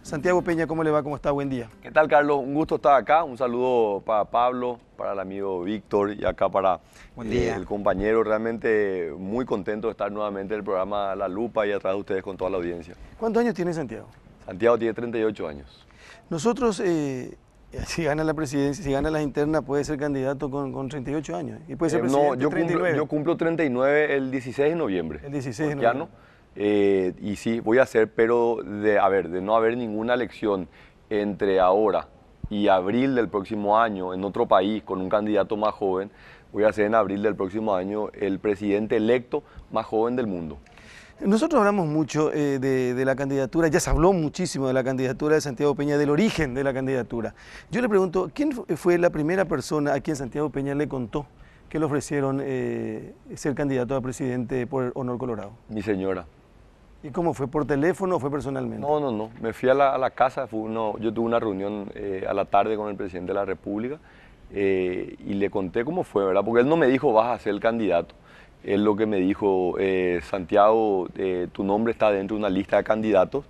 Santiago Peña, ¿cómo le va? ¿Cómo está? Buen día. ¿Qué tal, Carlos? Un gusto estar acá. Un saludo para Pablo, para el amigo Víctor y acá para Buen día. el compañero. Realmente muy contento de estar nuevamente en el programa La Lupa y atrás de ustedes con toda la audiencia. ¿Cuántos años tiene Santiago? Santiago tiene 38 años. Nosotros, si gana la presidencia, si gana las internas, puede ser candidato con 38 años. Y puede ser presidente No, yo 39. yo cumplo 39 el 16 de noviembre. El 16 de Ya noviembre. y sí, voy a hacer, pero de no haber ninguna elección entre ahora y abril del próximo año en otro país con un candidato más joven, voy a ser en abril del próximo año el presidente electo más joven del mundo. Nosotros hablamos mucho de la candidatura, ya se habló muchísimo de la candidatura de Santiago Peña, del origen de la candidatura. Yo le pregunto, ¿quién fue la primera persona a quien Santiago Peña le contó que le ofrecieron ser candidato a presidente por Honor Colorado? Mi señora. ¿Y cómo fue? ¿Por teléfono o fue personalmente? No. Me fui a la casa, yo tuve una reunión a la tarde con el presidente de la República y le conté cómo fue, ¿verdad? Porque él no me dijo, vas a ser el candidato. Él lo que me dijo, Santiago, tu nombre está dentro de una lista de candidatos,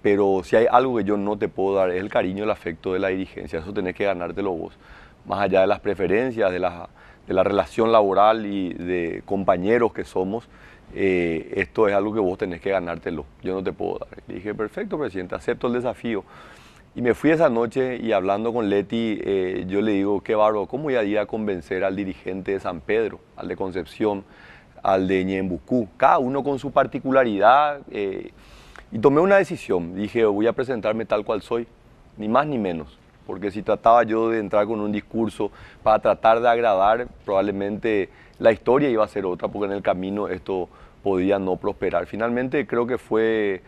pero si hay algo que yo no te puedo dar es el cariño, el afecto de la dirigencia. Eso tenés que ganártelo vos. Más allá de las preferencias, de la relación laboral y de compañeros que somos, esto es algo que vos tenés que ganártelo. Yo no te puedo dar. Le dije, perfecto, presidente, acepto el desafío. Y me fui esa noche y hablando con Leti, yo le digo, qué bárbaro, ¿cómo voy a ir a convencer al dirigente de San Pedro, al de Concepción, al de Ñembucú? Cada uno con su particularidad. Y tomé una decisión. Dije, voy a presentarme tal cual soy, ni más ni menos. Porque si trataba yo de entrar con un discurso para tratar de agradar, probablemente la historia iba a ser otra, porque en el camino esto podía no prosperar. Finalmente creo que fue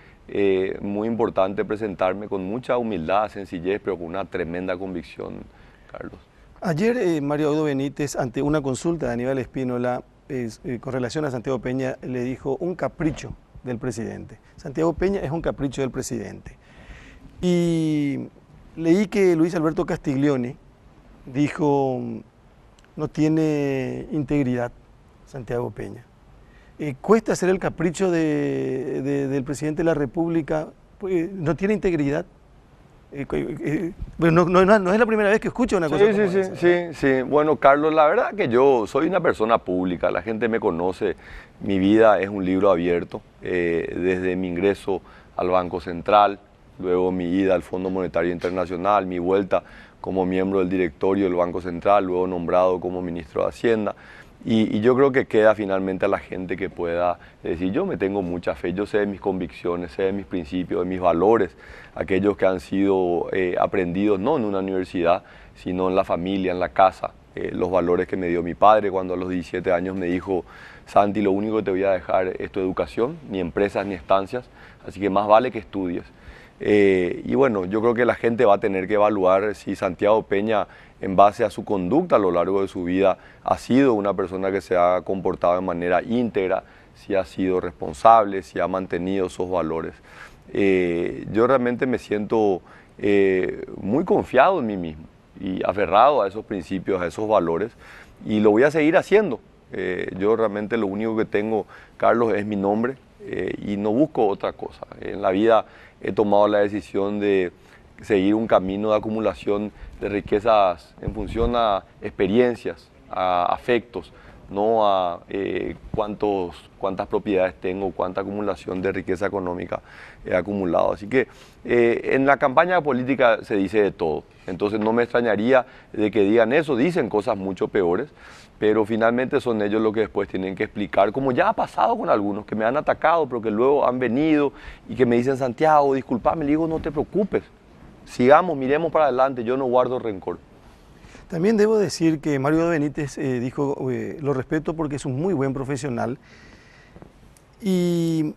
muy importante presentarme con mucha humildad, sencillez, pero con una tremenda convicción, Carlos. Ayer Mario Audo Benítez, ante una consulta de Aníbal Espínola con relación a Santiago Peña, le dijo un capricho del presidente. Santiago Peña es un capricho del presidente. Y leí que Luis Alberto Castiglione dijo, no tiene integridad Santiago Peña. ¿Cuesta ser el capricho del presidente de la República? ¿No tiene integridad? Bueno, no es la primera vez que escucho una cosa como esa. Sí. Bueno, Carlos, la verdad que yo soy una persona pública, la gente me conoce, mi vida es un libro abierto, desde mi ingreso al Banco Central, luego mi ida al Fondo Monetario Internacional, mi vuelta como miembro del directorio del Banco Central, luego nombrado como ministro de Hacienda. Y yo creo que queda finalmente a la gente que pueda decir, yo me tengo mucha fe, yo sé de mis convicciones, sé de mis principios, de mis valores, aquellos que han sido aprendidos no en una universidad, sino en la familia, en la casa, los valores que me dio mi padre cuando a los 17 años me dijo, Santi, lo único que te voy a dejar es tu educación, ni empresas ni estancias, así que más vale que estudies. Y bueno, yo creo que la gente va a tener que evaluar si Santiago Peña, en base a su conducta a lo largo de su vida, ha sido una persona que se ha comportado de manera íntegra, si ha sido responsable, si ha mantenido esos valores. Yo realmente me siento muy confiado en mí mismo y aferrado a esos principios, a esos valores, y lo voy a seguir haciendo. Yo realmente lo único que tengo, Carlos, es mi nombre y no busco otra cosa. En la vida he tomado la decisión de seguir un camino de acumulación de riquezas en función a experiencias, a afectos, no a cuántas propiedades tengo, cuánta acumulación de riqueza económica he acumulado. Así que en la campaña política se dice de todo, entonces no me extrañaría de que digan eso, dicen cosas mucho peores, pero finalmente son ellos los que después tienen que explicar, como ya ha pasado con algunos que me han atacado, pero que luego han venido y que me dicen, Santiago, discúlpame, le digo, no te preocupes, sigamos, miremos para adelante, yo no guardo rencor. También debo decir que Mario Audo Benítez dijo, lo respeto porque es un muy buen profesional, y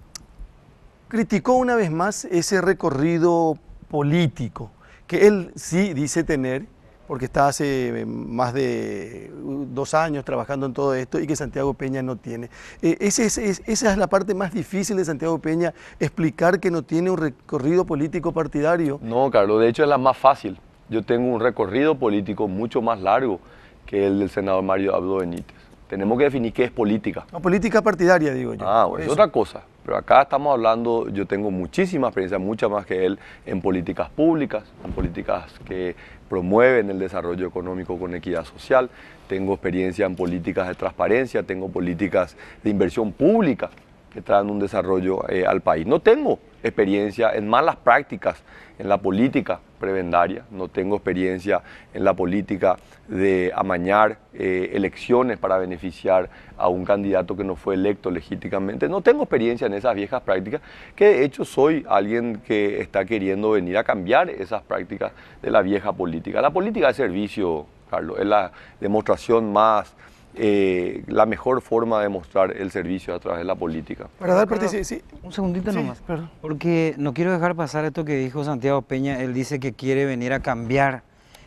criticó una vez más ese recorrido político que él sí dice tener, porque está hace más de 2 años trabajando en todo esto y que Santiago Peña no tiene. Esa es la parte más difícil de Santiago Peña, explicar que no tiene un recorrido político partidario. No, Carlos, de hecho es la más fácil. Yo tengo un recorrido político mucho más largo que el del senador Mario Audo Benítez. Tenemos que definir qué es política. No, política partidaria, digo yo. Bueno, es otra cosa. Pero acá estamos hablando, yo tengo muchísima experiencia, mucha más que él, en políticas públicas, en políticas que promueven el desarrollo económico con equidad social. Tengo experiencia en políticas de transparencia, tengo políticas de inversión pública que traen un desarrollo al país. No tengo experiencia en malas prácticas en la política prebendaria, no tengo experiencia en la política de amañar elecciones para beneficiar a un candidato que no fue electo legítimamente. No tengo experiencia en esas viejas prácticas, que de hecho soy alguien que está queriendo venir a cambiar esas prácticas de la vieja política. La política de servicio, Carlos, es la demostración más, la mejor forma de mostrar el servicio a través de la política. Para dar parte, sí. Un segundito Sí, nomás, perdón. porque no quiero dejar pasar esto que dijo Santiago Peña. Él dice que quiere venir a cambiar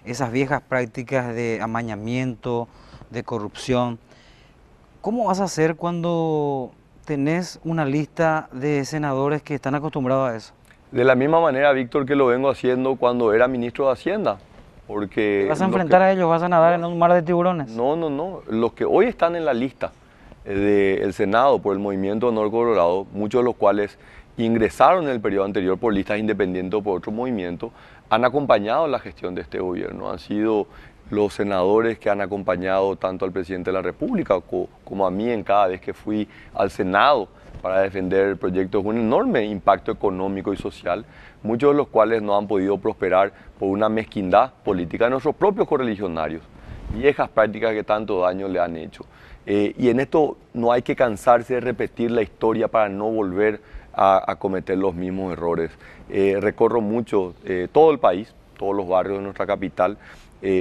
esas viejas prácticas de amañamiento, de corrupción. ¿Cómo vas a hacer cuando tenés una lista de senadores que están acostumbrados a eso? De la misma manera, Víctor, que lo vengo haciendo cuando era ministro de Hacienda. Porque ¿Te vas a enfrentar a ellos? ¿Vas a nadar en un mar de tiburones? No. Los que hoy están en la lista del Senado por el Movimiento Honor Colorado, muchos de los cuales ingresaron en el periodo anterior por listas independientes o por otro movimiento, han acompañado la gestión de este gobierno. Han sido los senadores que han acompañado tanto al presidente de la República como a mí en cada vez que fui al Senado para defender el proyecto con un enorme impacto económico y social, muchos de los cuales no han podido prosperar por una mezquindad política de nuestros propios correligionarios, viejas prácticas que tanto daño le han hecho. Y en esto no hay que cansarse de repetir la historia para no volver a cometer los mismos errores. Recorro mucho todo el país, todos los barrios de nuestra capital,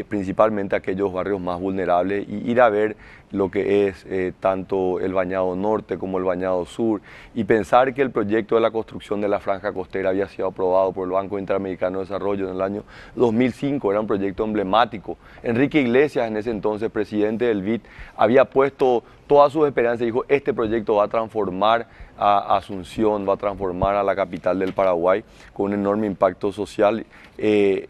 principalmente aquellos barrios más vulnerables, y ir a ver lo que es tanto el Bañado Norte como el Bañado Sur, y pensar que el proyecto de la construcción de la franja costera había sido aprobado por el Banco Interamericano de Desarrollo en el año 2005, era un proyecto emblemático. Enrique Iglesias, en ese entonces presidente del BID, había puesto todas sus esperanzas y dijo: este proyecto va a transformar a Asunción, va a transformar a la capital del Paraguay con un enorme impacto social.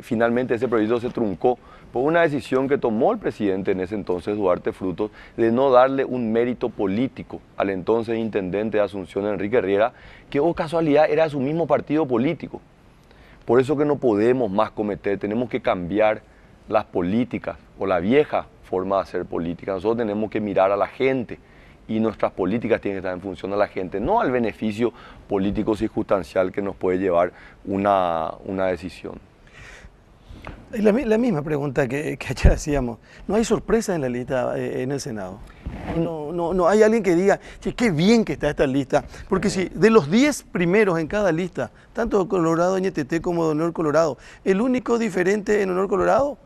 Finalmente ese proyecto se truncó por una decisión que tomó el presidente en ese entonces, Duarte Frutos, de no darle un mérito político al entonces intendente de Asunción, Enrique Riera, que, oh casualidad, era su mismo partido político. Por eso que no podemos más cometer, tenemos que cambiar las políticas o la vieja forma de hacer política. Nosotros tenemos que mirar a la gente y nuestras políticas tienen que estar en función a la gente, no al beneficio político circunstancial que nos puede llevar una decisión. La misma pregunta que ayer hacíamos. ¿No hay sorpresa en la lista en el Senado? No hay alguien que diga: che, qué bien que está esta lista. Porque si de los 10 primeros en cada lista, tanto Colorado Ñeteté como de Honor Colorado, el único diferente en Honor Colorado,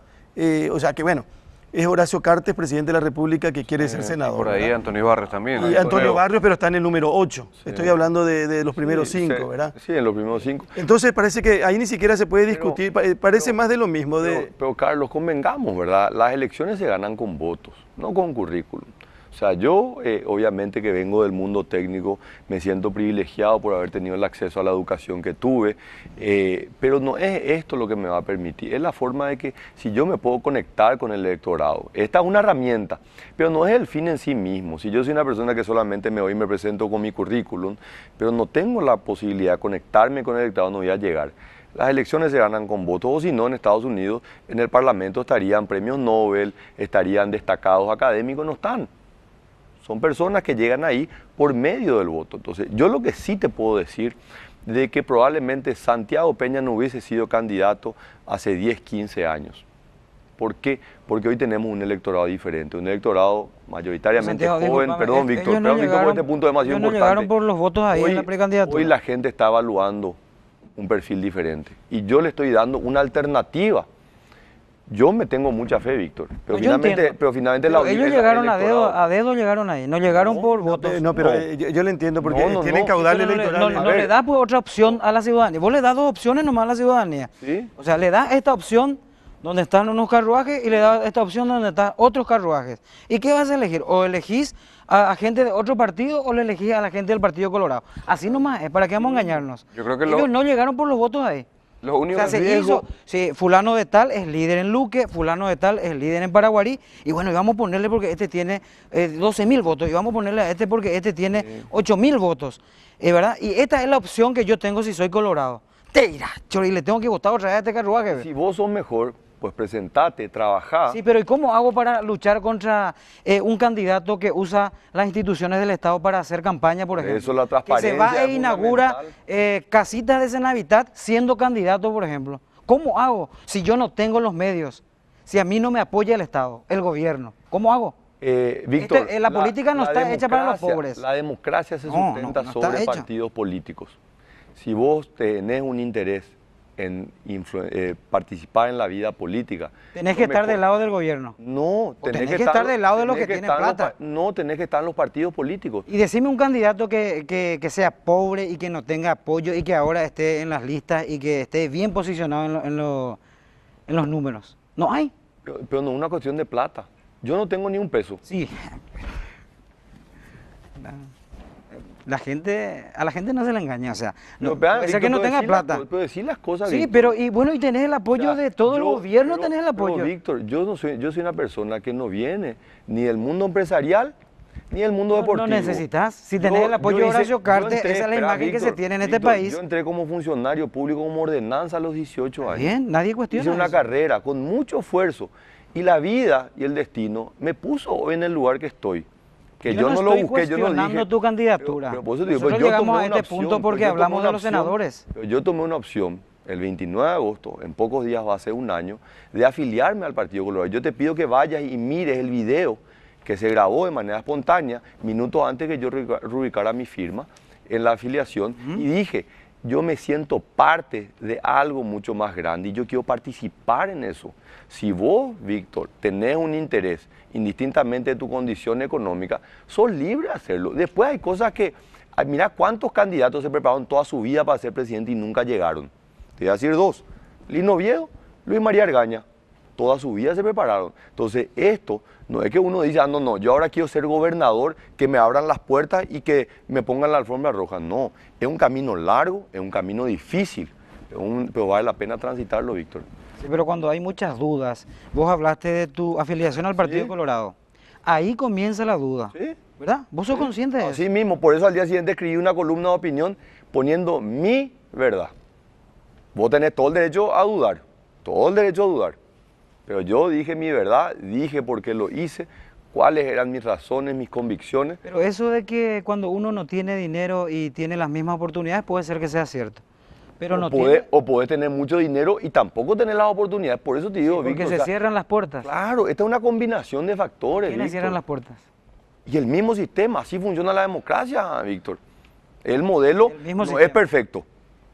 o sea que bueno, es Horacio Cartes, presidente de la República, que quiere ser senador. Por ahí ¿verdad? Antonio Barrios también. Y Antonio Barrios, pero está en el número 8. Sí. Estoy hablando de los primeros 5, Sí, ¿verdad? Sí, en los primeros 5. Entonces parece que ahí ni siquiera se puede discutir, parece más de lo mismo. Pero Carlos, convengamos, ¿verdad? Las elecciones se ganan con votos, no con currículum. O sea, yo obviamente que vengo del mundo técnico, me siento privilegiado por haber tenido el acceso a la educación que tuve, pero no es esto lo que me va a permitir, es la forma de que si yo me puedo conectar con el electorado. Esta es una herramienta, pero no es el fin en sí mismo. Si yo soy una persona que solamente me voy y me presento con mi currículum, pero no tengo la posibilidad de conectarme con el electorado, no voy a llegar. Las elecciones se ganan con votos, o si no, en Estados Unidos, en el Parlamento estarían premios Nobel, estarían destacados académicos, no están. Son personas que llegan ahí por medio del voto. Entonces, yo lo que sí te puedo decir de que probablemente Santiago Peña no hubiese sido candidato hace 10, 15 años. ¿Por qué? Porque hoy tenemos un electorado diferente, un electorado mayoritariamente Santiago, joven. discúlpame, Perdón, Víctor, ellos no Víctor, porque este punto es demasiado ellos no importante. llegaron por los votos ahí en la precandidatura. Hoy la gente está evaluando un perfil diferente y yo le estoy dando una alternativa. Yo me tengo mucha fe, Víctor, pero finalmente ellos llegaron a dedo llegaron ahí, no llegaron por votos. No, pero yo le entiendo porque tienen caudal electoral. No le das pues otra opción a la ciudadanía. Vos le das 2 opciones nomás a la ciudadanía. ¿Sí? O sea, le das esta opción donde están unos carruajes y le das esta opción donde están otros carruajes. ¿Y qué vas a elegir? O elegís a gente de otro partido o le elegís a la gente del Partido Colorado. Así nomás, ¿para qué vamos a engañarnos? Yo creo que ellos no llegaron por los votos ahí. Los O únicos sea, se hizo, sí, fulano de tal es líder en Luque, fulano de tal es líder en Paraguarí, y bueno, y vamos a ponerle porque este tiene 12.000 votos, y vamos a ponerle a este porque este tiene 8.000 votos, ¿verdad? Y esta es la opción que yo tengo si soy colorado. Te irá, chori, le tengo que votar otra vez a este carruaje. Si vos sos mejor, pues presentate, trabajá. Sí, pero ¿y cómo hago para luchar contra un candidato que usa las instituciones del Estado para hacer campaña, por ejemplo? Eso, la Que transparencia se va e es inaugura fundamental. casitas de Senavitat siendo candidato, por ejemplo. ¿Cómo hago si yo no tengo los medios? Si a mí no me apoya el Estado, el gobierno. ¿Cómo hago? Víctor, la política no está hecha para los pobres. La democracia se No, sustenta no está sobre hecha. partidos políticos. Si vos tenés un interés en participar en la vida política. Tenés que estar del lado del gobierno. No, tenés que estar del lado de los tenés que tienen estar en los plata. no, tenés que estar en los partidos políticos. Y decime un candidato que sea pobre y que no tenga apoyo y que ahora esté en las listas y que esté bien posicionado en los números. No hay. Pero no es una cuestión de plata. Yo no tengo ni un peso. Sí. A la gente no se le engaña, o sea, no, puede ser que no tenga plata. Pero decir las cosas, Sí, Víctor. pero y bueno, y tenés el apoyo O sea, de todo el yo- gobierno, pero- tenés el apoyo. pero, Víctor, yo soy una persona que no viene ni del mundo empresarial ni del mundo No deportivo. necesitas. Si tenés Yo- el apoyo yo de hice- Horacio yo Cartes, entré, esa es la espera, imagen que se Víctor, tiene en este Víctor, país. Yo entré como funcionario público, como ordenanza a los 18 años. Bien, nadie cuestiona Hice una eso. carrera con mucho esfuerzo y la vida y el destino me puso hoy en el lugar que estoy. Que yo no lo estoy busqué, yo no cuestionando dije. tu candidatura. Pero por eso te digo, Nosotros pues yo llegamos tomé a una este punto opción, porque yo tomé hablamos una de los opción, senadores. pero yo tomé una opción el 29 de agosto, en pocos días va a ser un año, de afiliarme al Partido Colorado. Yo te pido que vayas y mires el video que se grabó de manera espontánea, minutos antes que yo rubricara mi firma en la afiliación, y dije, yo me siento parte de algo mucho más grande y yo quiero participar en eso. Si vos, Víctor, tenés un interés, indistintamente de tu condición económica, sos libre de hacerlo. Después hay cosas que, mira cuántos candidatos se prepararon toda su vida para ser presidente y nunca llegaron. Te voy a decir dos, Lino Viedo, Luis María Argaña, toda su vida se prepararon. Entonces esto no es que uno dice, ah, no, yo ahora quiero ser gobernador, que me abran las puertas y que me pongan la alfombra roja. No, es un camino largo, es un camino difícil, pero vale la pena transitarlo, Víctor. Sí, pero cuando hay muchas dudas, vos hablaste de tu afiliación al Partido Sí. Colorado. Ahí comienza la duda, ¿Sí? ¿verdad? ¿Vos sos consciente de eso? Así mismo, por eso al día siguiente escribí una columna de opinión poniendo mi verdad. Vos tenés todo el derecho a dudar, todo el derecho a dudar. Pero yo dije mi verdad, dije por qué lo hice, cuáles eran mis razones, mis convicciones. Pero eso de que cuando uno no tiene dinero y tiene las mismas oportunidades puede ser que sea cierto. Pero no tiene, O podés tener mucho dinero y tampoco tener las oportunidades. Por eso te digo, porque Víctor, se o sea, cierran las puertas. claro, esta es una combinación de factores, ¿Quiénes Víctor. cierran las puertas? Y el mismo sistema, así funciona la democracia, Víctor. El modelo El mismo no sistema. es perfecto,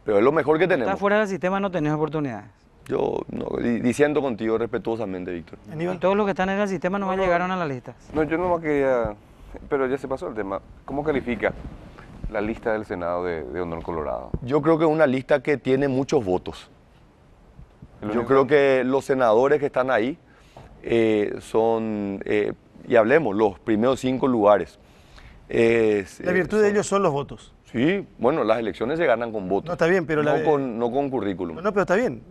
pero es lo mejor que tenemos. Estás fuera del sistema, no tenés oportunidades. Yo diciendo contigo respetuosamente, Víctor. Y Aníbal. todos los que están en el sistema no llegaron a las listas. No, yo no quería, pero ya se pasó el tema. ¿Cómo califica la lista del Senado de Honor Colorado? Yo creo que es una lista que tiene muchos votos. El Yo único- creo que los senadores que están ahí son, y hablemos, los primeros 5 lugares. La virtud de ellos son los votos. Sí, bueno, las elecciones se ganan con votos. No, está bien, pero no con currículum. No, pero está bien,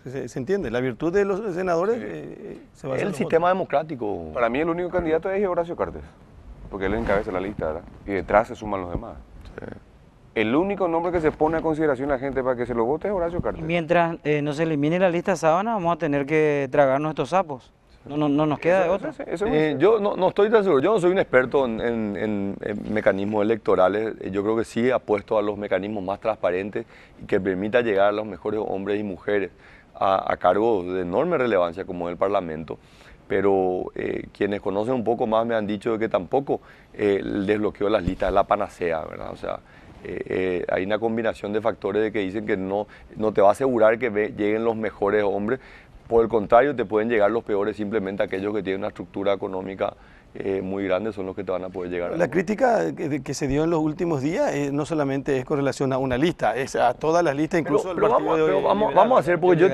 se entiende. La virtud de los senadores se basa en El los sistema democrático. Para mí el único candidato es Horacio Cartes, porque él encabeza la lista, ¿verdad? Y detrás se suman los demás. El único nombre que se pone a consideración la gente para que se lo vote es Horacio Y Cartes. mientras no se elimine la lista sábana, vamos a tener que tragarnos estos sapos. No nos queda de otra. Yo no estoy tan seguro, yo no soy un experto en mecanismos electorales, yo creo que sí apuesto a los mecanismos más transparentes y que permita llegar a los mejores hombres y mujeres a cargos de enorme relevancia como es el Parlamento, pero quienes conocen un poco más me han dicho de que tampoco el desbloqueo de las listas es la panacea, ¿verdad? O sea, hay una combinación de factores de que dicen que no te va a asegurar que lleguen los mejores hombres. Por el contrario, te pueden llegar los peores, simplemente aquellos que tienen una estructura económica muy grande son los que te van a poder llegar. La crítica que se dio en los últimos días no solamente es con relación a una lista, es a todas las listas, incluso pero vamos a hacer, porque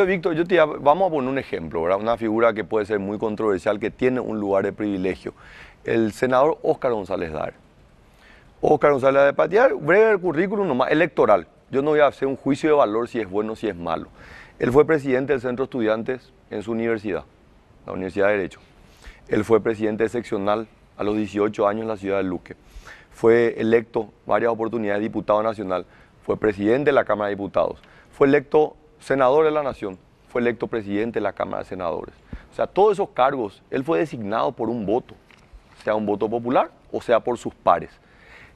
Víctor, vamos a poner un ejemplo, ¿verdad? Una figura que puede ser muy controversial, que tiene un lugar de privilegio. El senador Óscar González Dar. Óscar González de Patiar, breve currículum nomás, electoral. yo no voy a hacer un juicio de valor si es bueno o si es malo. Él fue presidente del Centro de Estudiantes en su universidad, la Universidad de Derecho. Él fue presidente seccional a los 18 años en la ciudad de Luque. Fue electo varias oportunidades diputado nacional. Fue presidente de la Cámara de Diputados. Fue electo senador de la Nación. Fue electo presidente de la Cámara de Senadores. O sea, todos esos cargos, él fue designado por un voto, sea un voto popular o sea por sus pares.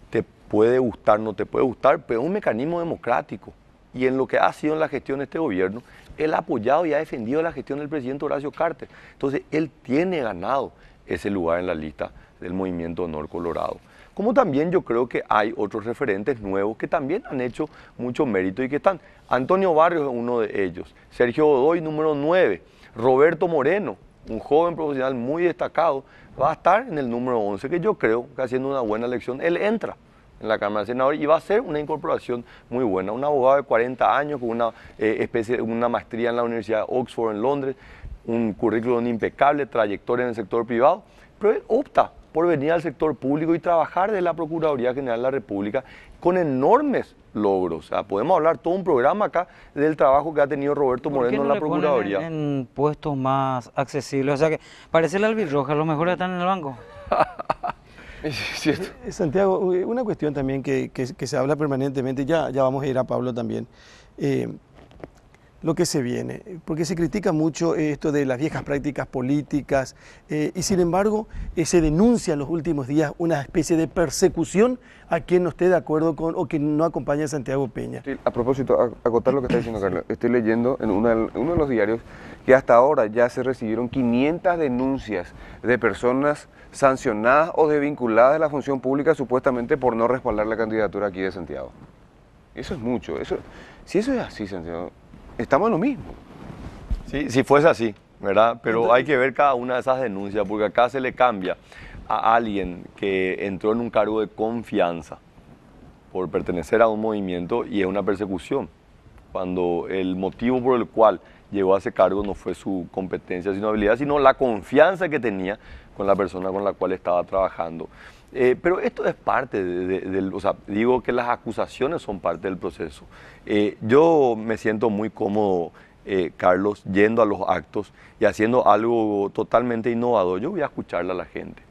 Te puede gustar, no te puede gustar, pero es un mecanismo democrático. Y en lo que ha sido en la gestión de este gobierno, él ha apoyado y ha defendido la gestión del presidente Horacio Cartes. Entonces, él tiene ganado ese lugar en la lista del Movimiento Honor Colorado. Como también yo creo que hay otros referentes nuevos que también han hecho mucho mérito y que están. Antonio Barrios es uno de ellos, Sergio Godoy, número 9, Roberto Moreno, un joven profesional muy destacado, va a estar en el número 11, que yo creo que haciendo una buena elección, él entra en la Cámara de Senadores y va a ser una incorporación muy buena. Un abogado de 40 años con una maestría en la Universidad de Oxford en Londres, un currículum impecable, trayectoria en el sector privado, pero él opta por venir al sector público y trabajar de la Procuraduría General de la República con enormes logros. O sea, podemos hablar todo un programa acá del trabajo que ha tenido Roberto Moreno en la Procuraduría. ¿Por qué no le ponen en puestos más accesibles? O sea, que parece el albirroja, los mejores están en el banco. Santiago, una cuestión también que se habla permanentemente, ya vamos a ir a Pablo también, lo que se viene, porque se critica mucho esto de las viejas prácticas políticas y sin embargo se denuncia en los últimos días una especie de persecución a quien no esté de acuerdo con o que no acompañe a Santiago Peña. A propósito, acotar lo que está diciendo Carlos, estoy leyendo en uno de los diarios que hasta ahora ya se recibieron 500 denuncias de personas sancionadas o desvinculadas de la función pública supuestamente por no respaldar la candidatura aquí de Santiago. Eso es mucho. Si eso es así, Santiago, estamos en lo mismo. Sí, si fuese así, ¿verdad? Pero entonces, hay que ver cada una de esas denuncias, porque acá se le cambia a alguien que entró en un cargo de confianza por pertenecer a un movimiento y es una persecución, cuando el motivo por el cual llegó a ese cargo no fue su competencia, sino habilidad, sino la confianza que tenía con la persona con la cual estaba trabajando. Pero esto es parte o sea, digo que las acusaciones son parte del proceso. Yo me siento muy cómodo, Carlos, yendo a los actos y haciendo algo totalmente innovador. Yo voy a escucharle a la gente.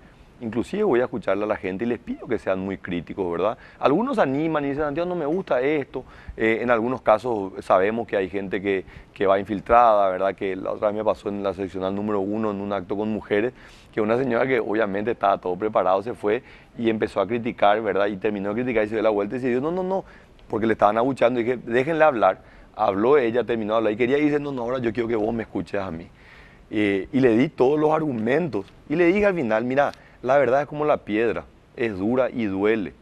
Inclusive voy a escucharle a la gente y les pido que sean muy críticos, ¿verdad? Algunos animan y dicen, Santiago, no me gusta esto. En algunos casos sabemos que hay gente que va infiltrada, ¿verdad? Que la otra vez me pasó en la seccional número 1 en un acto con mujeres, que una señora que obviamente estaba todo preparado se fue y empezó a criticar, ¿verdad? Y terminó de criticar y se dio la vuelta y se dio, no, porque le estaban abuchando y dije, déjenle hablar. Habló ella, terminó de hablar y quería irse, no, ahora yo quiero que vos me escuches a mí. Y le di todos los argumentos y le dije al final, mira, la verdad es como la piedra, es dura y duele.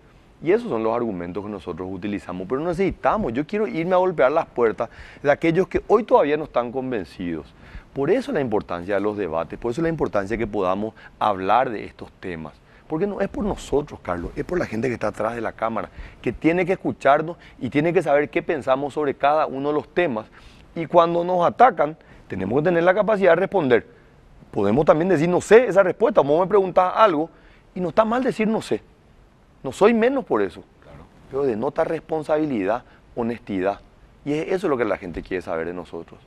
Y esos son los argumentos que nosotros utilizamos, pero no necesitamos. Yo quiero irme a golpear las puertas de aquellos que hoy todavía no están convencidos. Por eso la importancia de los debates, por eso la importancia de que podamos hablar de estos temas. Porque no es por nosotros, Carlos, es por la gente que está atrás de la cámara, que tiene que escucharnos y tiene que saber qué pensamos sobre cada uno de los temas. Y cuando nos atacan, tenemos que tener la capacidad de responder. Podemos también decir, no sé esa respuesta, vos me preguntás algo, y no está mal decir no sé. No soy menos por eso, claro, pero denota responsabilidad, honestidad. Y eso es lo que la gente quiere saber de nosotros.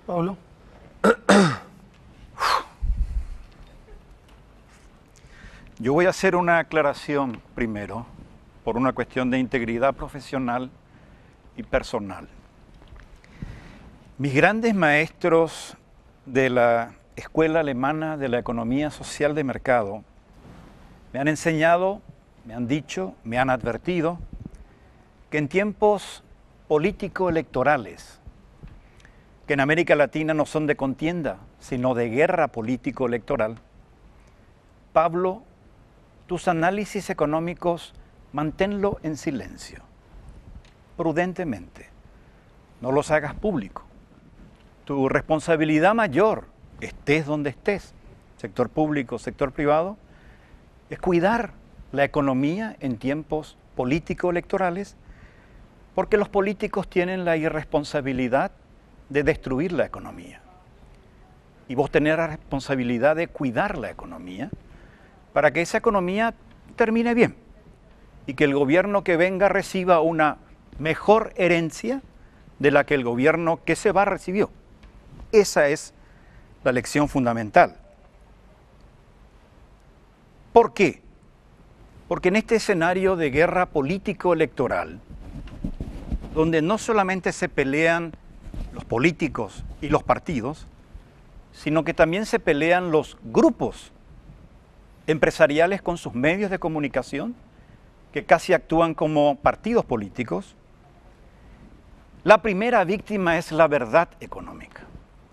Pablo. Yo voy a hacer una aclaración primero, por una cuestión de integridad profesional y personal. Mis grandes maestros de la Escuela Alemana de la Economía Social de Mercado me han enseñado, me han dicho, me han advertido que en tiempos político-electorales, que en América Latina no son de contienda, sino de guerra político-electoral, Pablo, tus análisis económicos manténlo en silencio, prudentemente, no los hagas público. Tu responsabilidad mayor, estés donde estés, sector público, sector privado, es cuidar la economía en tiempos político-electorales, porque los políticos tienen la irresponsabilidad de destruir la economía. Y vos tenés la responsabilidad de cuidar la economía para que esa economía termine bien y que el gobierno que venga reciba una mejor herencia de la que el gobierno que se va recibió. Esa es la lección fundamental. ¿Por qué? Porque en este escenario de guerra político-electoral, donde no solamente se pelean los políticos y los partidos, sino que también se pelean los grupos empresariales con sus medios de comunicación, que casi actúan como partidos políticos, la primera víctima es la verdad económica.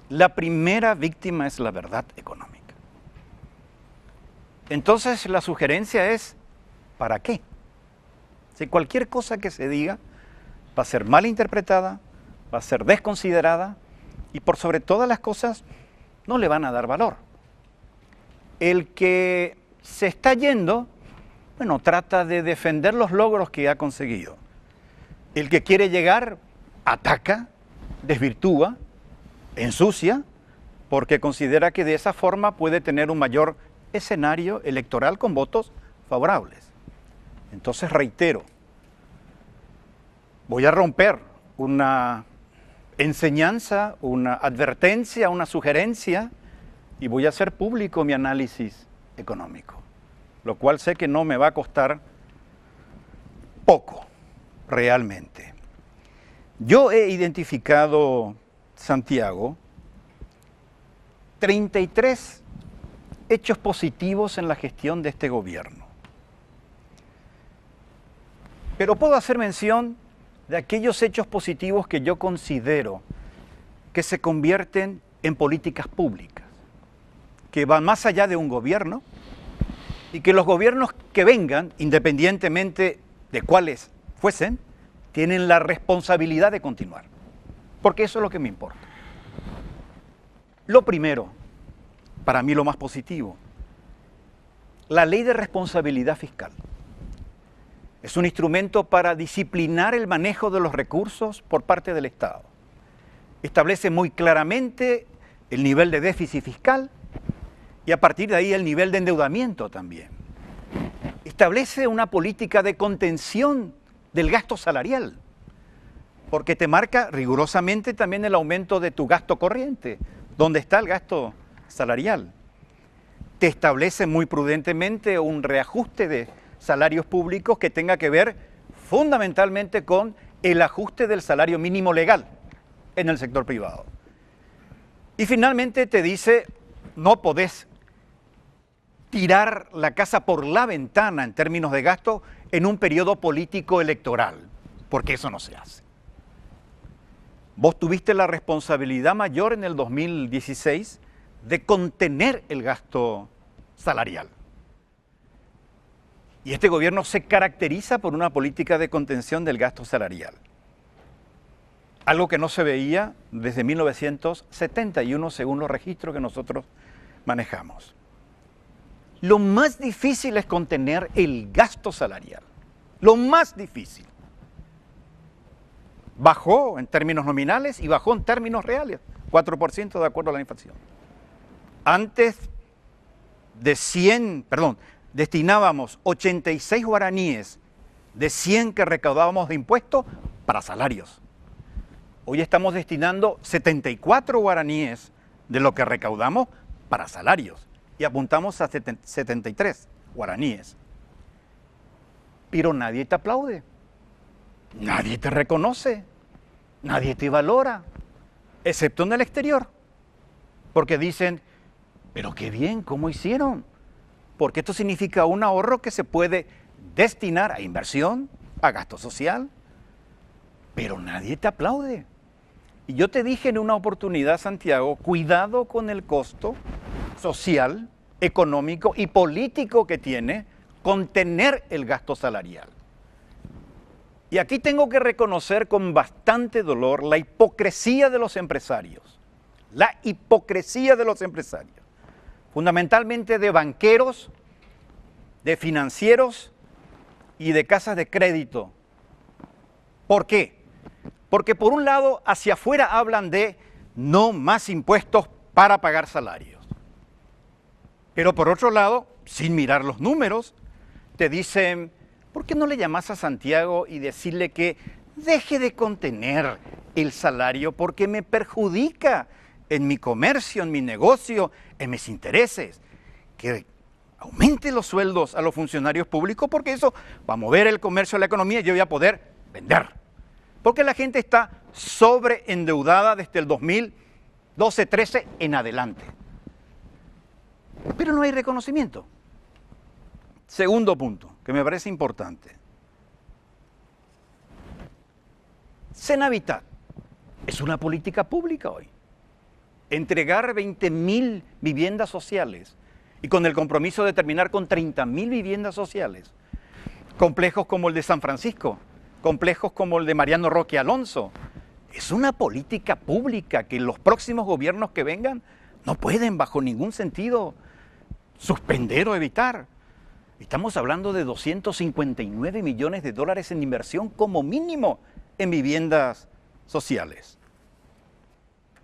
La primera víctima es la verdad económica. Entonces la sugerencia es, ¿para qué? Si cualquier cosa que se diga va a ser mal interpretada, va a ser desconsiderada y por sobre todas las cosas no le van a dar valor. El que se está yendo, bueno, trata de defender los logros que ha conseguido. El que quiere llegar, ataca, desvirtúa, ensucia, porque considera que de esa forma puede tener un mayor escenario electoral con votos favorables. Entonces reitero, voy a romper una enseñanza, una advertencia, una sugerencia y voy a hacer público mi análisis económico, lo cual sé que no me va a costar poco, realmente. Yo he identificado, Santiago, 33 hechos positivos en la gestión de este gobierno. Pero puedo hacer mención de aquellos hechos positivos que yo considero que se convierten en políticas públicas, que van más allá de un gobierno y que los gobiernos que vengan, independientemente de cuáles fuesen, tienen la responsabilidad de continuar, porque eso es lo que me importa. Lo primero, para mí lo más positivo, la ley de responsabilidad fiscal. Es un instrumento para disciplinar el manejo de los recursos por parte del Estado. Establece muy claramente el nivel de déficit fiscal y a partir de ahí el nivel de endeudamiento también. Establece una política de contención del gasto salarial, porque te marca rigurosamente también el aumento de tu gasto corriente, donde está el gasto salarial. Te establece muy prudentemente un reajuste de salarios públicos que tenga que ver fundamentalmente con el ajuste del salario mínimo legal en el sector privado. Y finalmente te dice, no podés tirar la casa por la ventana en términos de gasto en un periodo político electoral, porque eso no se hace. Vos tuviste la responsabilidad mayor en el 2016 de contener el gasto salarial. Y este gobierno se caracteriza por una política de contención del gasto salarial. Algo que no se veía desde 1971 según los registros que nosotros manejamos. Lo más difícil es contener el gasto salarial. Lo más difícil. Bajó en términos nominales y bajó en términos reales, 4% de acuerdo a la inflación. Antes de destinábamos 86 guaraníes de 100 que recaudábamos de impuestos para salarios. Hoy estamos destinando 74 guaraníes de lo que recaudamos para salarios y apuntamos a 73 guaraníes. Pero nadie te aplaude, nadie te reconoce, nadie te valora, excepto en el exterior, porque dicen, pero qué bien, ¿cómo hicieron? Porque esto significa un ahorro que se puede destinar a inversión, a gasto social, pero nadie te aplaude. Y yo te dije en una oportunidad, Santiago, cuidado con el costo social, económico y político que tiene contener el gasto salarial. Y aquí tengo que reconocer con bastante dolor la hipocresía de los empresarios. La hipocresía de los empresarios. Fundamentalmente de banqueros, de financieros y de casas de crédito. ¿Por qué? Porque por un lado, hacia afuera hablan de no más impuestos para pagar salarios. Pero por otro lado, sin mirar los números, te dicen, ¿por qué no le llamas a Santiago y decirle que deje de contener el salario porque me perjudica en mi comercio, en mi negocio, en mis intereses. Que aumente los sueldos a los funcionarios públicos porque eso va a mover el comercio, la economía y yo voy a poder vender. Porque la gente está sobreendeudada desde el 2012-13 en adelante. Pero no hay reconocimiento. Segundo punto, que me parece importante. Senavitat es una política pública hoy. Entregar 20.000 viviendas sociales y con el compromiso de terminar con 30.000 viviendas sociales. Complejos como el de San Francisco, complejos como el de Mariano Roque Alonso. Es una política pública que los próximos gobiernos que vengan no pueden bajo ningún sentido suspender o evitar. Estamos hablando de 259 millones de dólares en inversión como mínimo en viviendas sociales.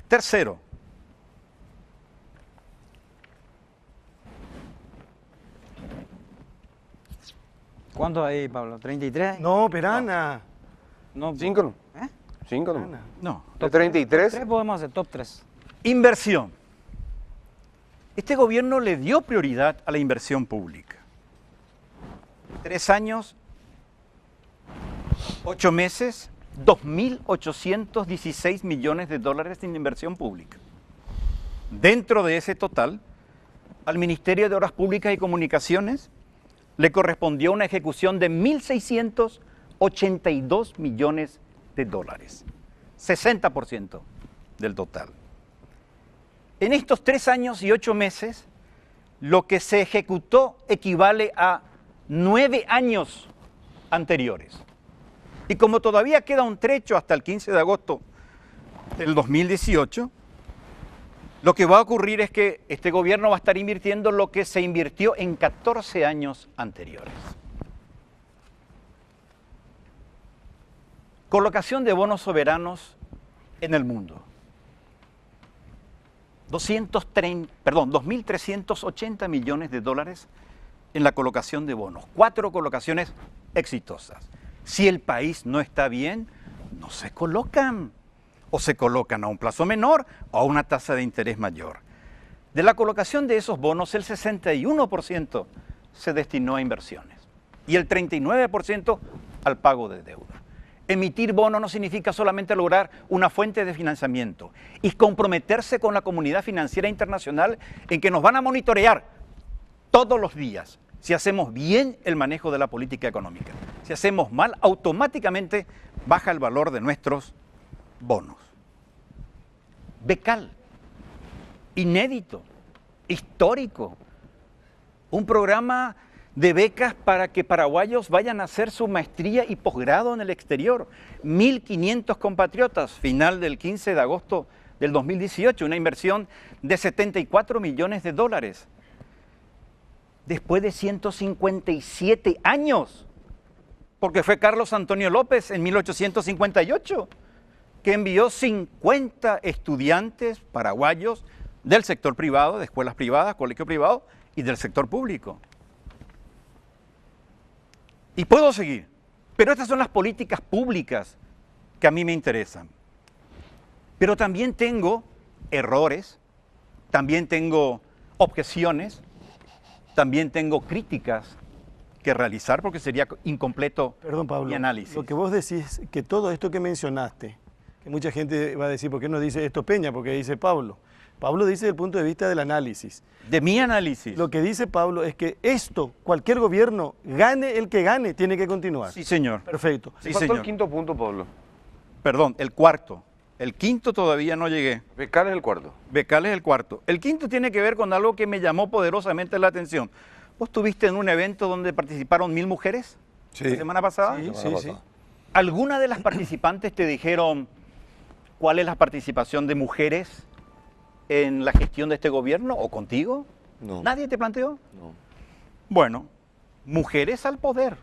Tercero, ¿Cuánto hay, Pablo? ¿33? No, Perana. No. 5 no. ¿Eh? 5 no. Perana. no. De 33. 3 podemos hacer, top 3. Inversión. Este gobierno le dio prioridad a la inversión pública. 3 años, 8 meses, 2.816 millones de dólares en inversión pública. Dentro de ese total, al Ministerio de Obras Públicas y Comunicaciones le correspondió una ejecución de 1.682 millones de dólares, 60% del total. En estos 3 años y 8 meses, lo que se ejecutó equivale a 9 años anteriores. Y como todavía queda un trecho hasta el 15 de agosto del 2018, lo que va a ocurrir es que este gobierno va a estar invirtiendo lo que se invirtió en 14 años anteriores. Colocación de bonos soberanos en el mundo. 2.380 millones de dólares en la colocación de bonos. 4 colocaciones exitosas. Si el país no está bien, no se colocan. O se colocan a un plazo menor o a una tasa de interés mayor. De la colocación de esos bonos, el 61% se destinó a inversiones y el 39% al pago de deuda. Emitir bonos no significa solamente lograr una fuente de financiamiento y comprometerse con la comunidad financiera internacional en que nos van a monitorear todos los días si hacemos bien el manejo de la política económica. Si hacemos mal, automáticamente baja el valor de nuestros bonos. Becal, inédito, histórico, un programa de becas para que paraguayos vayan a hacer su maestría y posgrado en el exterior. 1.500 compatriotas, final del 15 de agosto del 2018, una inversión de 74 millones de dólares. Después de 157 años, porque fue Carlos Antonio López en 1858, que envió 50 estudiantes paraguayos del sector privado, de escuelas privadas, colegio privado y del sector público. Y puedo seguir, pero estas son las políticas públicas que a mí me interesan. Pero también tengo errores, también tengo objeciones, también tengo críticas que realizar porque sería incompleto Perdón, Pablo. mi análisis. Lo que vos decís, que todo esto que mencionaste, que mucha gente va a decir, ¿por qué no dice esto Peña? Porque dice Pablo. Pablo dice desde el punto de vista del análisis. De mi análisis. Lo que dice Pablo es que esto, cualquier gobierno, gane el que gane, tiene que continuar. Sí, señor. Perfecto. Sí, Faltó señor. el quinto punto, Pablo. Perdón, el cuarto. El quinto todavía no llegué. Becal es el cuarto. Becal es el cuarto. El quinto tiene que ver con algo que me llamó poderosamente la atención. ¿Vos estuviste en un evento donde participaron 1.000 mujeres la semana pasada? Sí, Semana sí, sí. pasada. ¿Alguna de las participantes te dijeron cuál es la participación de mujeres en la gestión de este gobierno o contigo? No. ¿Nadie te planteó? No. Bueno, mujeres al poder.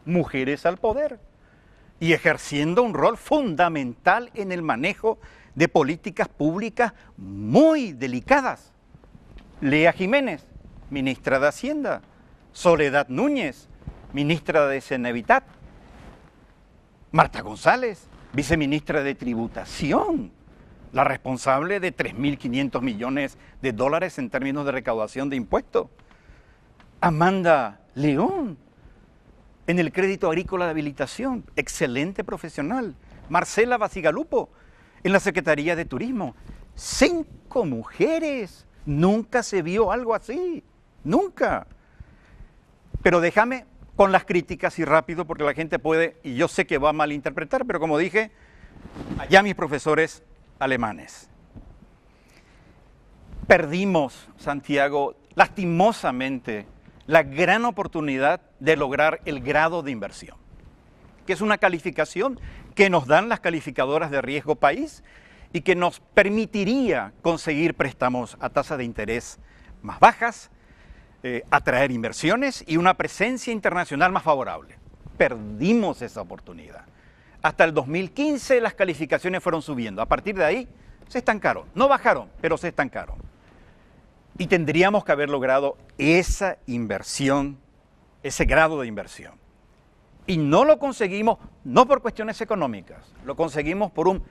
Mujeres al poder. Y ejerciendo un rol fundamental en el manejo de políticas públicas muy delicadas. Lea Jiménez, ministra de Hacienda. Soledad Núñez, ministra de Senavitat. Marta González, viceministra de Tributación, la responsable de 3.500 millones de dólares en términos de recaudación de impuestos. Amanda León, en el crédito agrícola de habilitación, excelente profesional. Marcela Basigalupo, en la Secretaría de Turismo. 5 mujeres. Nunca se vio algo así. Nunca. Pero déjame con las críticas y rápido, porque la gente puede, y yo sé que va a malinterpretar, pero como dije, allá mis profesores alemanes. Perdimos, Santiago, lastimosamente, la gran oportunidad de lograr el grado de inversión, que es una calificación que nos dan las calificadoras de riesgo país y que nos permitiría conseguir préstamos a tasas de interés más bajas, atraer inversiones y una presencia internacional más favorable. Perdimos esa oportunidad. Hasta el 2015 las calificaciones fueron subiendo. A partir de ahí se estancaron. No bajaron, pero se estancaron. Y tendríamos que haber logrado esa inversión, ese grado de inversión. Y no lo conseguimos, no por cuestiones económicas, lo conseguimos por un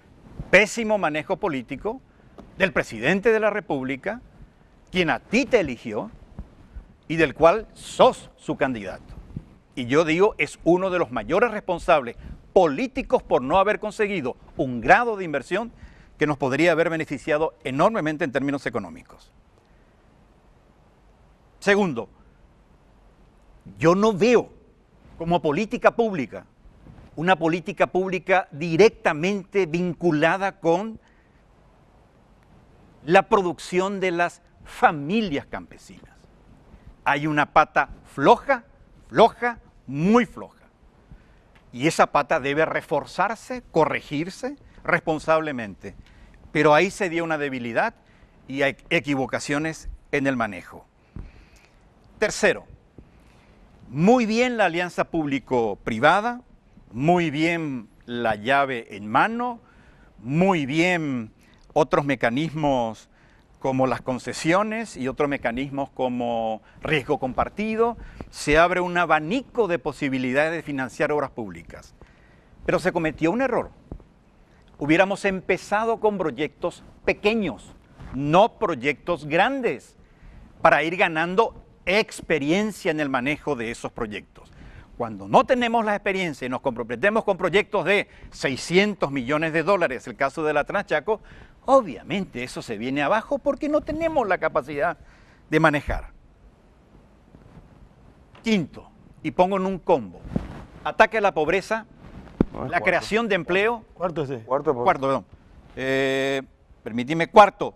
pésimo manejo político del presidente de la República, quien a ti te eligió y del cual sos su candidato. Y yo digo, es uno de los mayores responsables políticos por no haber conseguido un grado de inversión que nos podría haber beneficiado enormemente en términos económicos. Segundo, yo no veo como política pública una política pública directamente vinculada con la producción de las familias campesinas. Hay una pata floja, muy floja. Y esa pata debe reforzarse, corregirse responsablemente. Pero ahí se dio una debilidad y hay equivocaciones en el manejo. Tercero, muy bien la alianza público-privada, muy bien la llave en mano, muy bien otros mecanismos como las concesiones y otros mecanismos como riesgo compartido. Se abre un abanico de posibilidades de financiar obras públicas. Pero se cometió un error. Hubiéramos empezado con proyectos pequeños, no proyectos grandes, para ir ganando experiencia en el manejo de esos proyectos. Cuando no tenemos la experiencia y nos comprometemos con proyectos de 600 millones de dólares, el caso de la Transchaco, obviamente eso se viene abajo porque no tenemos la capacidad de manejar. Quinto, y pongo en un combo, ataque a la pobreza, la creación de empleo. Cuarto ese. Cuarto, Perdón. Permíteme, cuarto.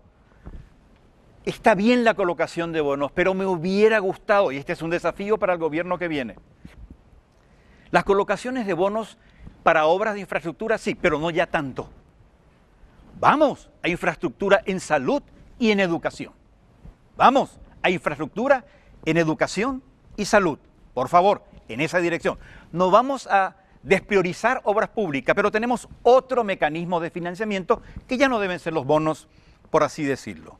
Está bien la colocación de bonos, pero me hubiera gustado, y este es un desafío para el gobierno que viene, las colocaciones de bonos para obras de infraestructura, sí, pero no ya tanto. Vamos a infraestructura en salud y en educación. Vamos a infraestructura en educación y salud. Por favor, en esa dirección. No vamos a despriorizar obras públicas, pero tenemos otro mecanismo de financiamiento que ya no deben ser los bonos, por así decirlo.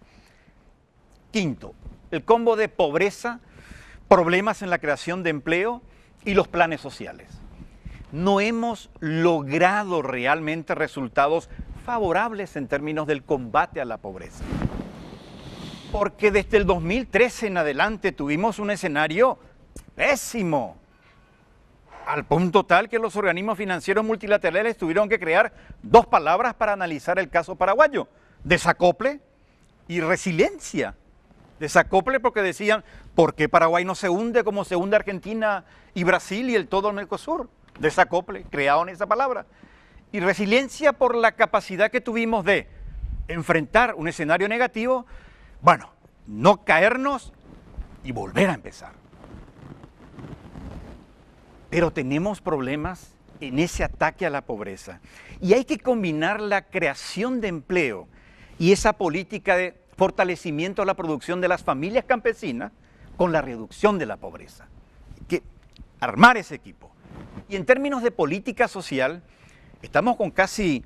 Quinto, el combo de pobreza, problemas en la creación de empleo y los planes sociales. No hemos logrado realmente resultados favorables en términos del combate a la pobreza. Porque desde el 2013 en adelante tuvimos un escenario pésimo, al punto tal que los organismos financieros multilaterales tuvieron que crear 2 palabras para analizar el caso paraguayo: desacople y resiliencia. Desacople porque decían, ¿por qué Paraguay no se hunde como se hunde Argentina y Brasil y el todo el Mercosur? Desacople, crearon esa palabra. Y resiliencia por la capacidad que tuvimos de enfrentar un escenario negativo, bueno, no caernos y volver a empezar. Pero tenemos problemas en ese ataque a la pobreza. Y hay que combinar la creación de empleo y esa política de fortalecimiento a la producción de las familias campesinas con la reducción de la pobreza. Hay que armar ese equipo. Y en términos de política social, estamos con casi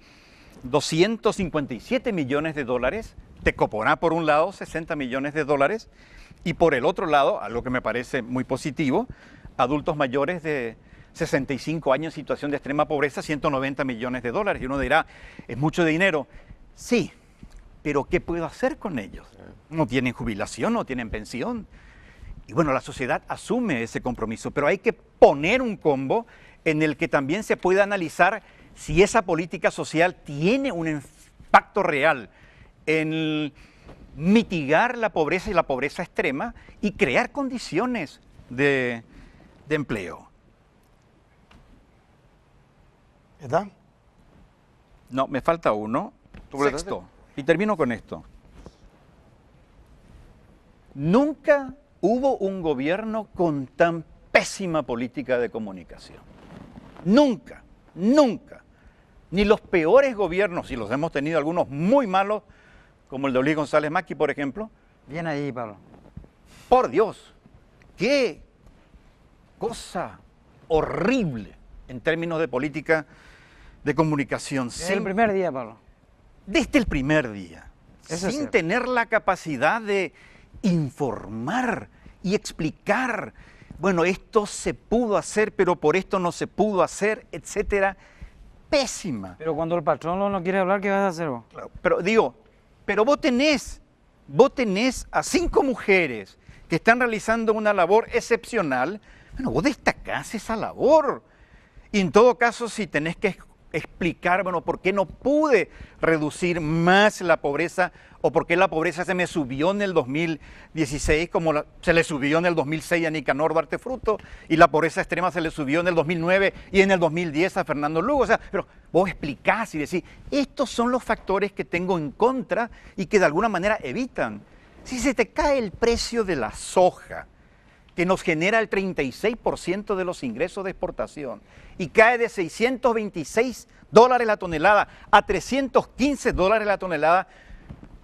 257 millones de dólares, Tecoponá por un lado, 60 millones de dólares, y por el otro lado, algo que me parece muy positivo, adultos mayores de 65 años en situación de extrema pobreza, 190 millones de dólares. Y uno dirá, es mucho dinero. Sí, pero ¿qué puedo hacer con ellos? No tienen jubilación, no tienen pensión. Y bueno, la sociedad asume ese compromiso, pero hay que poner un combo en el que también se pueda analizar si esa política social tiene un impacto real en mitigar la pobreza y la pobreza extrema y crear condiciones de empleo. ¿Está? No, me falta uno. Sexto. Y termino con esto. Nunca hubo un gobierno con tan pésima política de comunicación. Nunca, nunca. Ni los peores gobiernos, y los hemos tenido algunos muy malos, como el de Luis González Macri, por ejemplo. Bien ahí, Pablo. Por Dios, qué cosa horrible en términos de política de comunicación. Desde el primer día, Pablo. Desde el primer día. Eso es Sin cierto. tener la capacidad de informar y explicar, bueno, esto se pudo hacer, pero por esto no se pudo hacer, etcétera. Pésima. Pero cuando el patrón no quiere hablar, ¿qué vas a hacer vos? Pero digo, pero vos tenés a 5 mujeres que están realizando una labor excepcional. Bueno, vos destacás esa labor. Y en todo caso, si tenés que explicar, bueno, por qué no pude reducir más la pobreza o por qué la pobreza se me subió en el 2016 como se le subió en el 2006 a Nicanor Duarte Fruto y la pobreza extrema se le subió en el 2009 y en el 2010 a Fernando Lugo. O sea, pero vos explicás y decís, estos son los factores que tengo en contra y que de alguna manera evitan. Si se te cae el precio de la soja, que nos genera el 36% de los ingresos de exportación, y cae de $626 la tonelada a $315 la tonelada,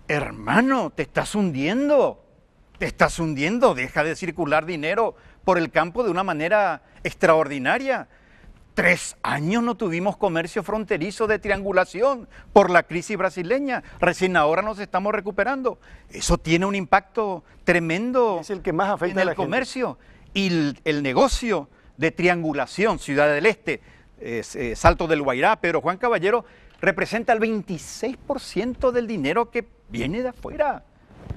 hermano, te estás hundiendo, deja de circular dinero por el campo de una manera extraordinaria. 3 años no tuvimos comercio fronterizo de triangulación por la crisis brasileña. Recién ahora nos estamos recuperando. Eso tiene un impacto tremendo Es el que más afecta en a el la gente. comercio. Y el negocio de triangulación, Ciudad del Este, Salto del Guairá, Pedro Juan Caballero, representa el 26% del dinero que viene de afuera.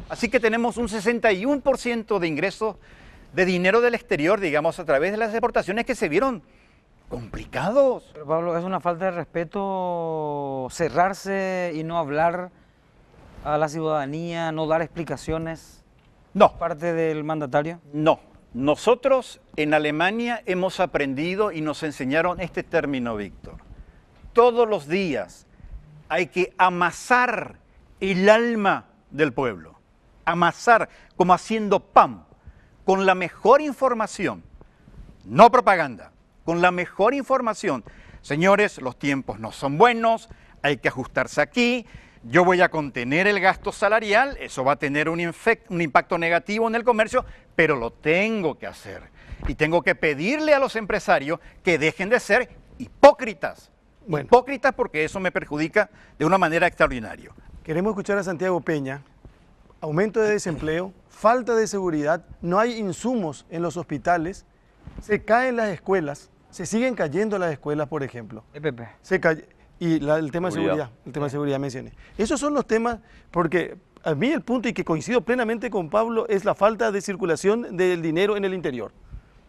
Así que tenemos un 61% de ingresos de dinero del exterior, digamos, a través de las exportaciones que se vieron complicados. Pero Pablo, es una falta de respeto cerrarse y no hablar a la ciudadanía, no dar explicaciones No, parte del mandatario. no. Nosotros en Alemania hemos aprendido y nos enseñaron este término, Víctor. Todos los días hay que amasar el alma del pueblo. Amasar como haciendo pan, con la mejor información, no propaganda, con la mejor información. Señores, los tiempos no son buenos, hay que ajustarse aquí, yo voy a contener el gasto salarial, eso va a tener un impacto negativo en el comercio, pero lo tengo que hacer. Y tengo que pedirle a los empresarios que dejen de ser hipócritas. Bueno. Hipócritas porque eso me perjudica de una manera extraordinaria. Queremos escuchar a Santiago Peña. Aumento de desempleo, falta de seguridad, no hay insumos en los hospitales, se caen las escuelas, se siguen cayendo las escuelas, por ejemplo. EPP. El tema de seguridad, el tema de seguridad mencioné. Esos son los temas, porque a mí el punto, y que coincido plenamente con Pablo, es la falta de circulación del dinero en el interior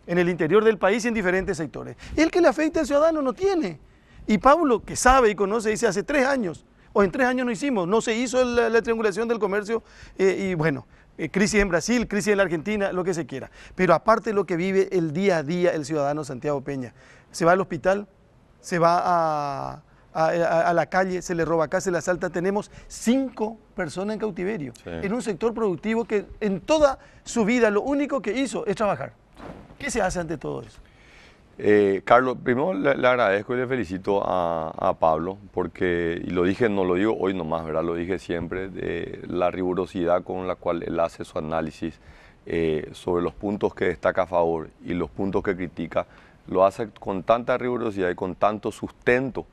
del país y en diferentes sectores. El que le afecta al ciudadano no tiene. Y Pablo, que sabe y conoce, dice hace 3 años, o en 3 años no hicimos, no se hizo la triangulación del comercio, y bueno, crisis en Brasil, crisis en la Argentina, lo que se quiera. Pero aparte lo que vive el día a día el ciudadano Santiago Peña, se va al hospital, se va a la calle, se le roba acá, se le asalta. Tenemos 5 personas en cautiverio, Sí. en un sector productivo que en toda su vida lo único que hizo es trabajar. ¿Qué se hace ante todo eso? Carlos, primero le agradezco y le felicito a Pablo, porque, y lo dije, no lo digo hoy nomás, ¿verdad? Lo dije siempre, de la rigurosidad con la cual él hace su análisis sobre los puntos que destaca a favor y los puntos que critica, lo hace con tanta rigurosidad y con tanto sustento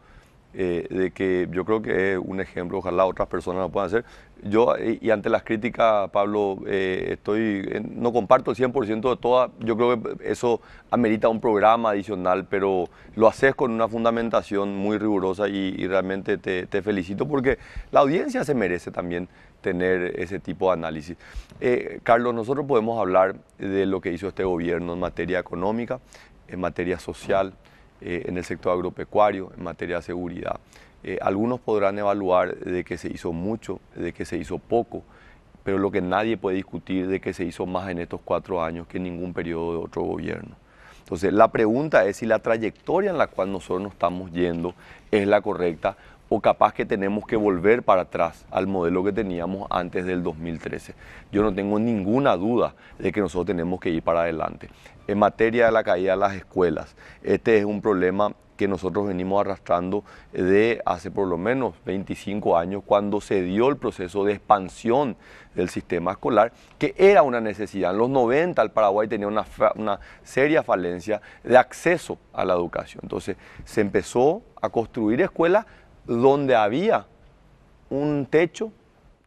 de que yo creo que es un ejemplo, ojalá otras personas lo puedan hacer. Yo, y ante las críticas, Pablo, no comparto el 100% de todas, yo creo que eso amerita un programa adicional, pero lo haces con una fundamentación muy rigurosa y realmente te felicito porque la audiencia se merece también tener ese tipo de análisis. Carlos, nosotros podemos hablar de lo que hizo este gobierno en materia económica, en materia social, en el sector agropecuario, en materia de seguridad. Algunos podrán evaluar de que se hizo mucho, de que se hizo poco, pero lo que nadie puede discutir de que se hizo más en estos 4 años que en ningún periodo de otro gobierno. Entonces, la pregunta es si la trayectoria en la cual nosotros nos estamos yendo es la correcta o capaz que tenemos que volver para atrás al modelo que teníamos antes del 2013. Yo no tengo ninguna duda de que nosotros tenemos que ir para adelante. En materia de la caída de las escuelas, este es un problema que nosotros venimos arrastrando de hace por lo menos 25 años, cuando se dio el proceso de expansión del sistema escolar, que era una necesidad. En los 90 el Paraguay tenía una seria falencia de acceso a la educación. Entonces se empezó a construir escuelas donde había un techo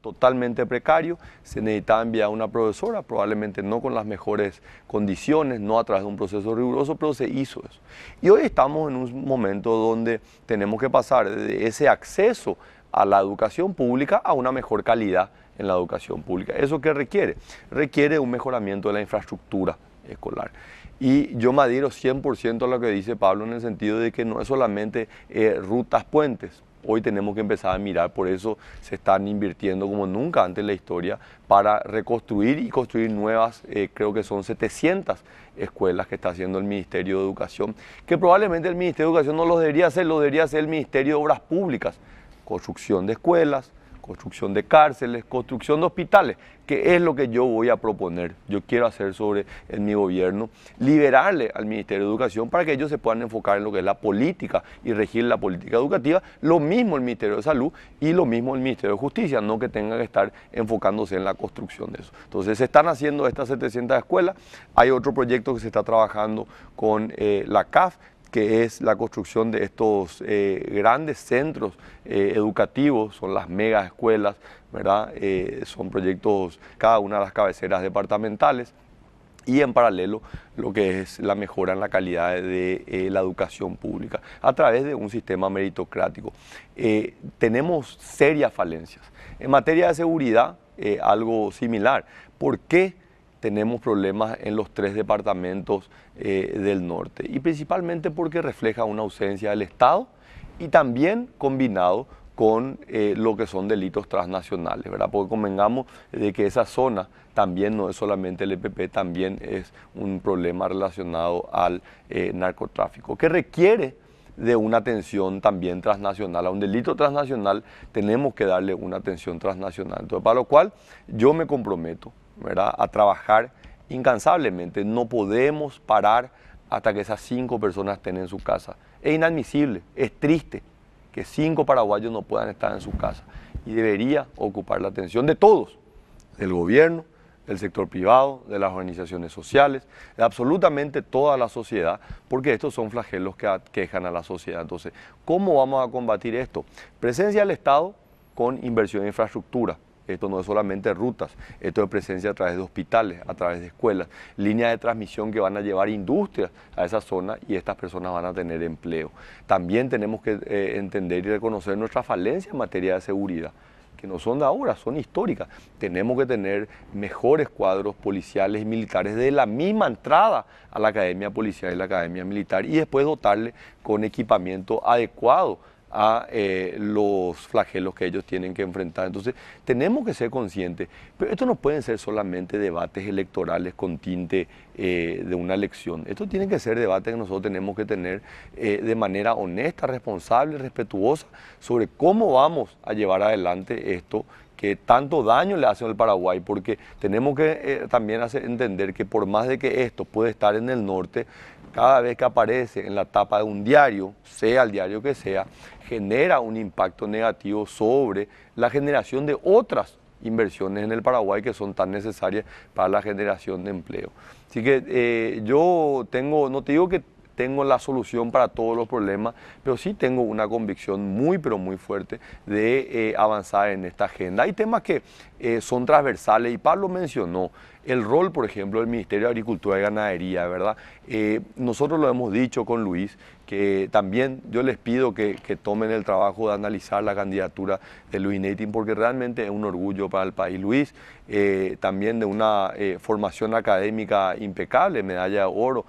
totalmente precario, se necesitaba enviar a una profesora, probablemente no con las mejores condiciones, no a través de un proceso riguroso, pero se hizo eso. Y hoy estamos en un momento donde tenemos que pasar de ese acceso a la educación pública a una mejor calidad en la educación pública. ¿Eso qué requiere? Requiere un mejoramiento de la infraestructura escolar. Y yo me adhiero 100% a lo que dice Pablo en el sentido de que no es solamente rutas, puentes. Hoy tenemos que empezar a mirar, por eso se están invirtiendo como nunca antes en la historia para reconstruir y construir nuevas, creo que son 700 escuelas que está haciendo el Ministerio de Educación, que probablemente el Ministerio de Educación no lo debería hacer el Ministerio de Obras Públicas, construcción de escuelas, construcción de cárceles, construcción de hospitales, que es lo que yo voy a proponer, yo quiero hacer en mi gobierno, liberarle al Ministerio de Educación para que ellos se puedan enfocar en lo que es la política y regir la política educativa, lo mismo el Ministerio de Salud y lo mismo el Ministerio de Justicia, no que tengan que estar enfocándose en la construcción de eso. Entonces se están haciendo estas 700 escuelas, hay otro proyecto que se está trabajando con la CAF, que es la construcción de estos grandes centros educativos, son las mega escuelas, ¿verdad? Son proyectos, cada una de las cabeceras departamentales, y en paralelo lo que es la mejora en la calidad de la educación pública a través de un sistema meritocrático. Tenemos serias falencias. En materia de seguridad, algo similar. ¿Por qué tenemos problemas en los 3 departamentos del norte? Y principalmente porque refleja una ausencia del Estado y también combinado con lo que son delitos transnacionales, ¿verdad? Porque convengamos de que esa zona también no es solamente el EPP, también es un problema relacionado al narcotráfico, que requiere de una atención también transnacional. A un delito transnacional tenemos que darle una atención transnacional. Entonces, para lo cual yo me comprometo, ¿verdad?, a trabajar incansablemente. No podemos parar hasta que esas 5 personas estén en su casa. Es inadmisible, es triste que 5 paraguayos no puedan estar en su casa. Y debería ocupar la atención de todos, del gobierno, del sector privado, de las organizaciones sociales, de absolutamente toda la sociedad, porque estos son flagelos que aquejan a la sociedad. Entonces, ¿cómo vamos a combatir esto? Presencia del Estado con inversión en infraestructura. Esto no es solamente rutas, esto es presencia a través de hospitales, a través de escuelas, líneas de transmisión que van a llevar industrias a esa zona y estas personas van a tener empleo. También tenemos que entender y reconocer nuestra falencia en materia de seguridad, que no son de ahora, son históricas. Tenemos que tener mejores cuadros policiales y militares de la misma entrada a la academia policial y la academia militar y después dotarle con equipamiento adecuado a los flagelos que ellos tienen que enfrentar. Entonces, tenemos que ser conscientes, pero esto no pueden ser solamente debates electorales con tinte de una elección. Esto tiene que ser debates que nosotros tenemos que tener de manera honesta, responsable, respetuosa, sobre cómo vamos a llevar adelante esto que tanto daño le hace al Paraguay, porque tenemos que también entender que por más de que esto puede estar en el norte, cada vez que aparece en la tapa de un diario, sea el diario que sea, genera un impacto negativo sobre la generación de otras inversiones en el Paraguay que son tan necesarias para la generación de empleo. Así que yo no te digo que tengo la solución para todos los problemas, pero sí tengo una convicción muy, pero muy fuerte de avanzar en esta agenda. Hay temas que son transversales y Pablo mencionó el rol, por ejemplo, del Ministerio de Agricultura y Ganadería, ¿verdad? Nosotros lo hemos dicho con Luis, que también yo les pido que tomen el trabajo de analizar la candidatura de Luis Neitin, porque realmente es un orgullo para el país. Luis, también de una formación académica impecable, medalla de oro,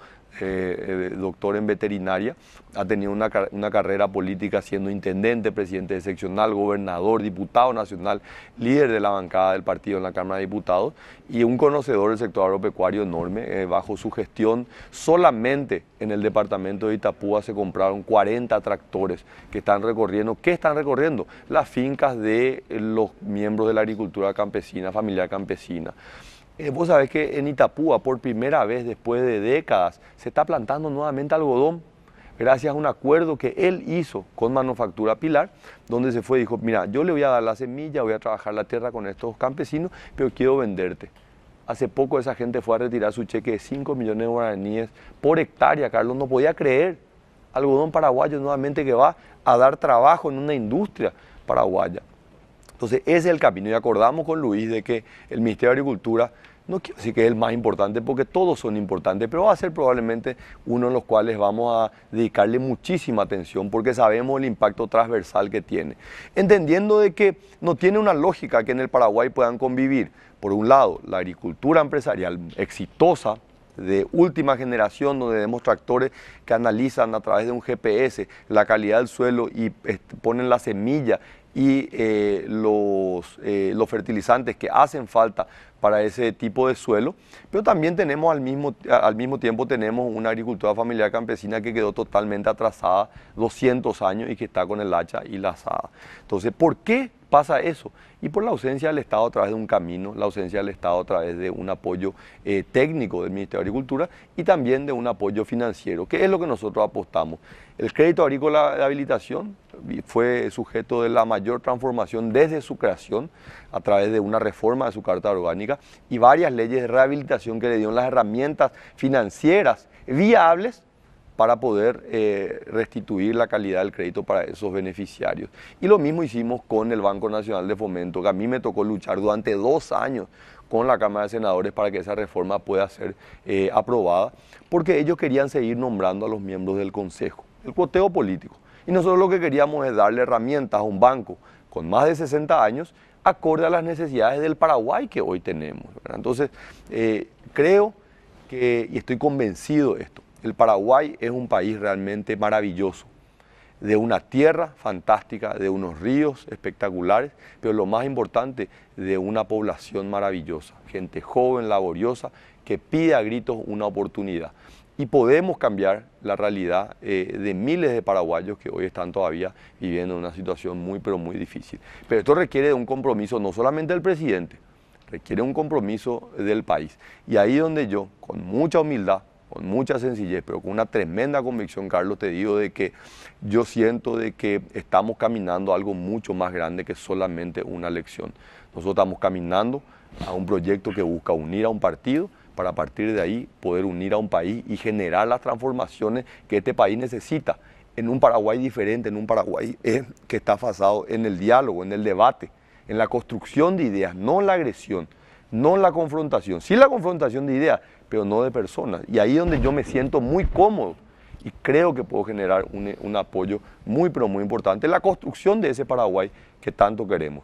doctor en veterinaria, ha tenido una carrera política siendo intendente, presidente de seccional, gobernador, diputado nacional, líder de la bancada del partido en la Cámara de Diputados y un conocedor del sector agropecuario enorme. Bajo su gestión, solamente en el departamento de Itapúa se compraron 40 tractores que están recorriendo. ¿Qué están recorriendo? Las fincas de los miembros de la agricultura campesina, familiar campesina. Vos sabés que en Itapúa, por primera vez después de décadas, se está plantando nuevamente algodón, gracias a un acuerdo que él hizo con Manufactura Pilar, donde se fue y dijo, mira, yo le voy a dar la semilla, voy a trabajar la tierra con estos campesinos, pero quiero venderte. Hace poco esa gente fue a retirar su cheque de 5 millones de guaraníes por hectárea, Carlos, no podía creer. Algodón paraguayo nuevamente que va a dar trabajo en una industria paraguaya. Entonces ese es el camino y acordamos con Luis de que el Ministerio de Agricultura, no quiero decir que es el más importante porque todos son importantes, pero va a ser probablemente uno en los cuales vamos a dedicarle muchísima atención porque sabemos el impacto transversal que tiene. Entendiendo de que no tiene una lógica que en el Paraguay puedan convivir, por un lado, la agricultura empresarial exitosa, de última generación, donde tenemos tractores que analizan a través de un GPS la calidad del suelo y ponen la semilla y los fertilizantes que hacen falta para ese tipo de suelo, pero también tenemos al mismo tiempo tenemos una agricultura familiar campesina que quedó totalmente atrasada 200 años y que está con el hacha y la azada. Entonces, ¿por qué pasa eso? Y por la ausencia del Estado a través de un camino, la ausencia del Estado a través de un apoyo técnico del Ministerio de Agricultura y también de un apoyo financiero, que es lo que nosotros apostamos. El crédito agrícola de habilitación fue sujeto de la mayor transformación desde su creación a través de una reforma de su Carta Orgánica y varias leyes de rehabilitación que le dieron las herramientas financieras viables para poder restituir la calidad del crédito para esos beneficiarios. Y lo mismo hicimos con el Banco Nacional de Fomento, que a mí me tocó luchar durante 2 años con la Cámara de Senadores para que esa reforma pueda ser aprobada, porque ellos querían seguir nombrando a los miembros del Consejo, el cuoteo político. Y nosotros lo que queríamos es darle herramientas a un banco con más de 60 años, acorde a las necesidades del Paraguay que hoy tenemos, ¿verdad? Entonces, creo que, y estoy convencido de esto, el Paraguay es un país realmente maravilloso, de una tierra fantástica, de unos ríos espectaculares, pero lo más importante, de una población maravillosa, gente joven, laboriosa, que pide a gritos una oportunidad. Y podemos cambiar la realidad de miles de paraguayos que hoy están todavía viviendo una situación muy, pero muy difícil. Pero esto requiere de un compromiso no solamente del presidente, requiere un compromiso del país. Y ahí donde yo, con mucha humildad, con mucha sencillez, pero con una tremenda convicción, Carlos, te digo de que yo siento de que estamos caminando a algo mucho más grande que solamente una elección. Nosotros estamos caminando a un proyecto que busca unir a un partido para a partir de ahí poder unir a un país y generar las transformaciones que este país necesita en un Paraguay diferente, en un Paraguay que está basado en el diálogo, en el debate, en la construcción de ideas, no en la agresión, no en la confrontación. Sí la confrontación de ideas, pero no de personas. Y ahí es donde yo me siento muy cómodo y creo que puedo generar un apoyo muy, pero muy importante en la construcción de ese Paraguay que tanto queremos.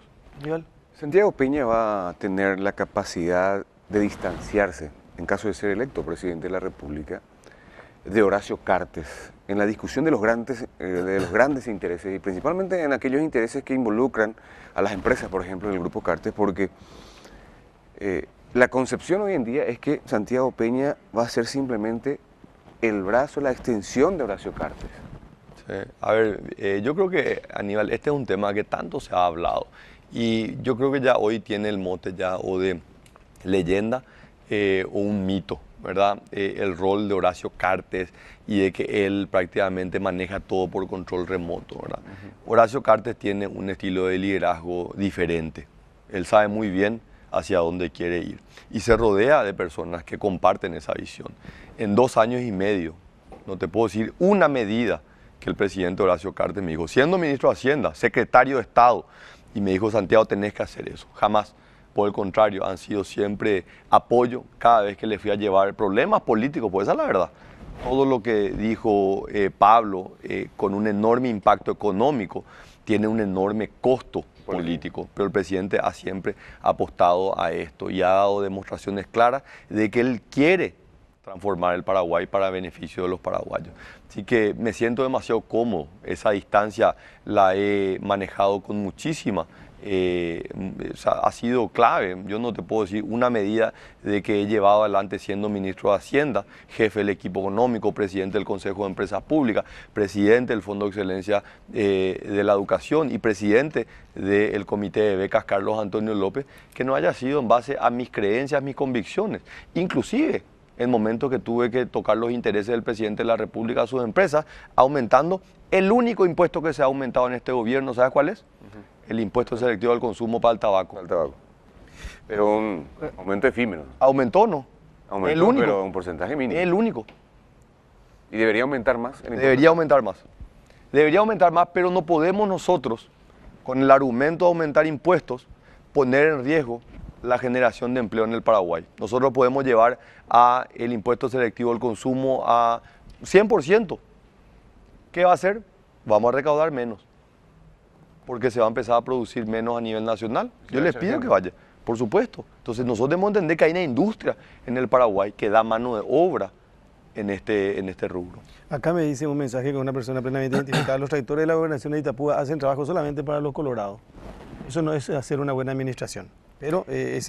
Santiago Peña va a tener la capacidad de distanciarse, en caso de ser electo presidente de la República, de Horacio Cartes en la discusión de los grandes intereses y principalmente en aquellos intereses que involucran a las empresas, por ejemplo, en el Grupo Cartes, porque la concepción hoy en día es que Santiago Peña va a ser simplemente el brazo, la extensión de Horacio Cartes. Sí. A ver, yo creo que, Aníbal, este es un tema que tanto se ha hablado y yo creo que ya hoy tiene el mote ya o de leyenda o un mito, ¿verdad? El rol de Horacio Cartes y de que él prácticamente maneja todo por control remoto, ¿verdad? Horacio Cartes tiene un estilo de liderazgo diferente. Él sabe muy bien hacia dónde quiere ir y se rodea de personas que comparten esa visión. En 2 años y medio no te puedo decir una medida que el presidente Horacio Cartes me dijo, siendo ministro de Hacienda, secretario de Estado, y me dijo, Santiago, tenés que hacer eso. Jamás. Por el contrario, han sido siempre apoyo cada vez que le fui a llevar problemas políticos, pues esa es la verdad. Todo lo que dijo Pablo, con un enorme impacto económico, tiene un enorme costo político, pero el presidente ha siempre apostado a esto y ha dado demostraciones claras de que él quiere transformar el Paraguay para beneficio de los paraguayos. Así que me siento demasiado cómodo, esa distancia la he manejado con muchísima, ha sido clave. Yo no te puedo decir una medida de que he llevado adelante siendo ministro de Hacienda, jefe del equipo económico, presidente del Consejo de Empresas Públicas, presidente del Fondo de Excelencia de la Educación y presidente del Comité de Becas Carlos Antonio López, que no haya sido en base a mis creencias, mis convicciones, inclusive en momentos que tuve que tocar los intereses del presidente de la República a sus empresas, aumentando el único impuesto que se ha aumentado en este gobierno, ¿sabes cuál es? El impuesto selectivo al consumo para el tabaco. Al tabaco. Pero un aumento efímero. ¿Aumentó o no? Aumentó, el único. Pero un porcentaje mínimo. El único. ¿Y debería aumentar más? Debería aumentar más. Debería aumentar más, pero no podemos nosotros, con el argumento de aumentar impuestos, poner en riesgo la generación de empleo en el Paraguay. Nosotros podemos llevar a el impuesto selectivo al consumo a 100%. ¿Qué va a hacer? Vamos a recaudar menos, porque se va a empezar a producir menos a nivel nacional. Yo les pido que vaya, por supuesto. Entonces nosotros debemos entender que hay una industria en el Paraguay que da mano de obra en este rubro. Acá me dice un mensaje con una persona plenamente identificada. Los tractores de la gobernación de Itapúa hacen trabajo solamente para los colorados. Eso no es hacer una buena administración. Pero es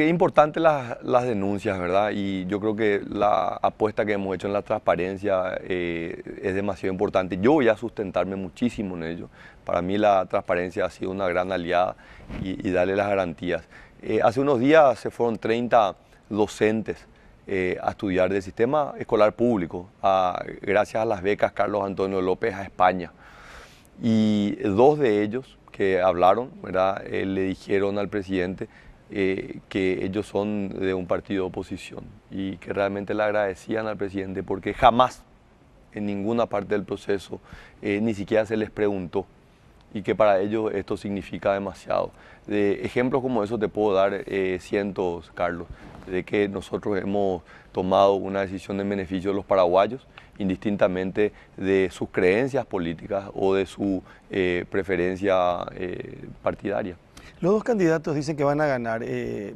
importante las denuncias, ¿verdad? Y yo creo que la apuesta que hemos hecho en la transparencia es demasiado importante. Yo voy a sustentarme muchísimo en ello. Para mí la transparencia ha sido una gran aliada y darle las garantías. Hace unos días se fueron 30 docentes a estudiar del sistema escolar público, gracias a las becas Carlos Antonio López a España. Y 2 de ellos que hablaron, ¿verdad? Le dijeron al presidente que ellos son de un partido de oposición y que realmente le agradecían al presidente porque jamás en ninguna parte del proceso ni siquiera se les preguntó y que para ellos esto significa demasiado. De ejemplos como eso te puedo dar cientos, Carlos, de que nosotros hemos tomado una decisión en beneficio de los paraguayos, indistintamente de sus creencias políticas o de su preferencia partidaria. Los 2 candidatos dicen que van a ganar.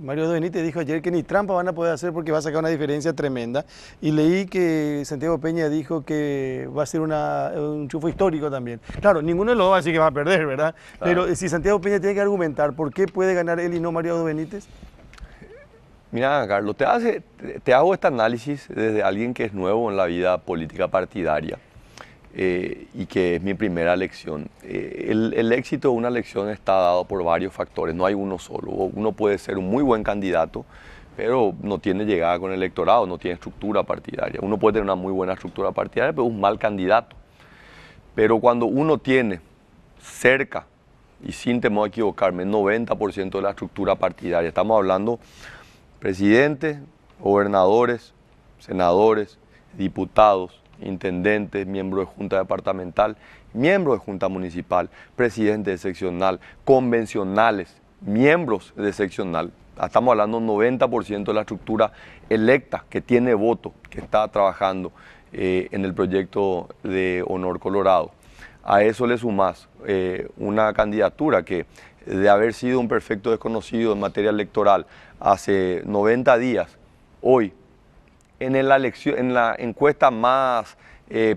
Mario Benítez dijo ayer que ni trampa van a poder hacer porque va a sacar una diferencia tremenda. Y leí que Santiago Peña dijo que va a ser un triunfo histórico también. Claro, ninguno de los dos va a decir que va a perder, ¿verdad? Claro. Pero si Santiago Peña tiene que argumentar por qué puede ganar él y no Mario Benítez. Mira, Carlos, te hago este análisis desde alguien que es nuevo en la vida política partidaria y que es mi primera elección. El éxito de una elección está dado por varios factores, no hay uno solo. Uno puede ser un muy buen candidato, pero no tiene llegada con el electorado, no tiene estructura partidaria. Uno puede tener una muy buena estructura partidaria, pero es un mal candidato. Pero cuando uno tiene cerca, y sin temor a equivocarme, 90% de la estructura partidaria, estamos hablando presidentes, gobernadores, senadores, diputados, intendentes, miembros de junta departamental, miembros de junta municipal, presidente de seccional, convencionales, miembros de seccional. Estamos hablando del 90% de la estructura electa que tiene voto, que está trabajando en el proyecto de Honor Colorado. A eso le sumás una candidatura que, de haber sido un perfecto desconocido en materia electoral hace 90 días, hoy, en la encuesta más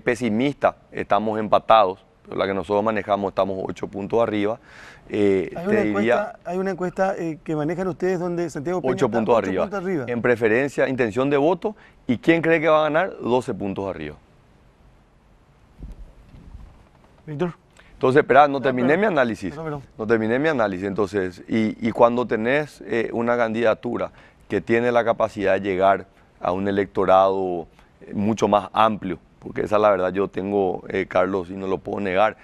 pesimista, estamos empatados, pero la que nosotros manejamos estamos 8 puntos arriba. Hay una encuesta que manejan ustedes donde Santiago Peña 8 puntos arriba. En preferencia, intención de voto, ¿y quién cree que va a ganar? 12 puntos arriba. Víctor. Entonces, espera, no terminé mi análisis. No terminé mi análisis. Entonces, y cuando tenés una candidatura que tiene la capacidad de llegar a un electorado mucho más amplio, porque esa es la verdad. Yo tengo, Carlos, y no lo puedo negar,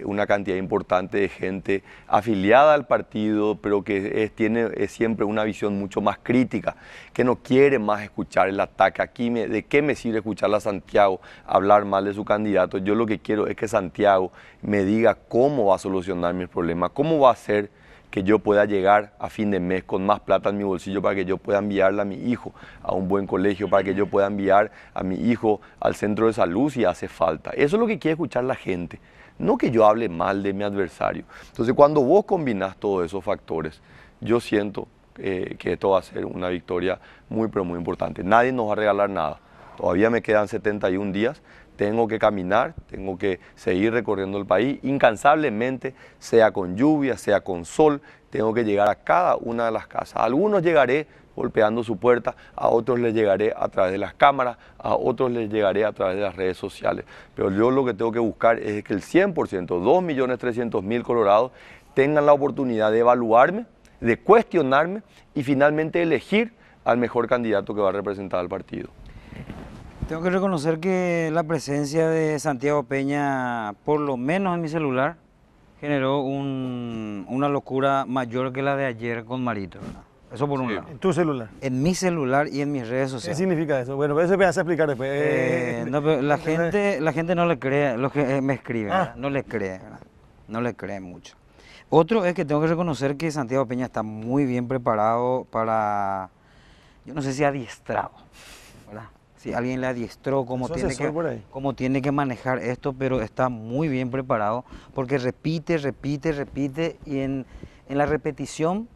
una cantidad importante de gente afiliada al partido, pero que tiene siempre una visión mucho más crítica, que no quiere más escuchar el ataque. Aquí, ¿de qué me sirve escuchar a Santiago hablar mal de su candidato? Yo lo que quiero es que Santiago me diga cómo va a solucionar mis problemas, cómo va a hacer que yo pueda llegar a fin de mes con más plata en mi bolsillo para que yo pueda enviarle a mi hijo a un buen colegio, para que yo pueda enviar a mi hijo al centro de salud si hace falta. Eso es lo que quiere escuchar la gente, no que yo hable mal de mi adversario. Entonces, cuando vos combinás todos esos factores, yo siento que esto va a ser una victoria muy, pero muy importante. Nadie nos va a regalar nada. Todavía me quedan 71 días. Tengo que caminar, tengo que seguir recorriendo el país incansablemente, sea con lluvia, sea con sol. Tengo que llegar a cada una de las casas. A algunos llegaré golpeando su puerta, a otros les llegaré a través de las cámaras, a otros les llegaré a través de las redes sociales. Pero yo lo que tengo que buscar es que el 100%, 2.300.000 colorados, tengan la oportunidad de evaluarme, de cuestionarme y finalmente elegir al mejor candidato que va a representar al partido. Tengo que reconocer que la presencia de Santiago Peña, por lo menos en mi celular, generó una locura mayor que la de ayer con Marito, ¿verdad? Eso por un lado. ¿En tu celular? En mi celular y en mis redes ¿Qué sociales. significa eso? Bueno, eso me vas a explicar después. No, pero la gente no le cree, lo que me escribe, ¿verdad? No le cree, ¿verdad? No le cree mucho. Otro es que tengo que reconocer que Santiago Peña está muy bien preparado para, yo no sé si adiestrado, ¿verdad? Si alguien le adiestró cómo tiene que manejar esto, pero está muy bien preparado porque repite y en la repetición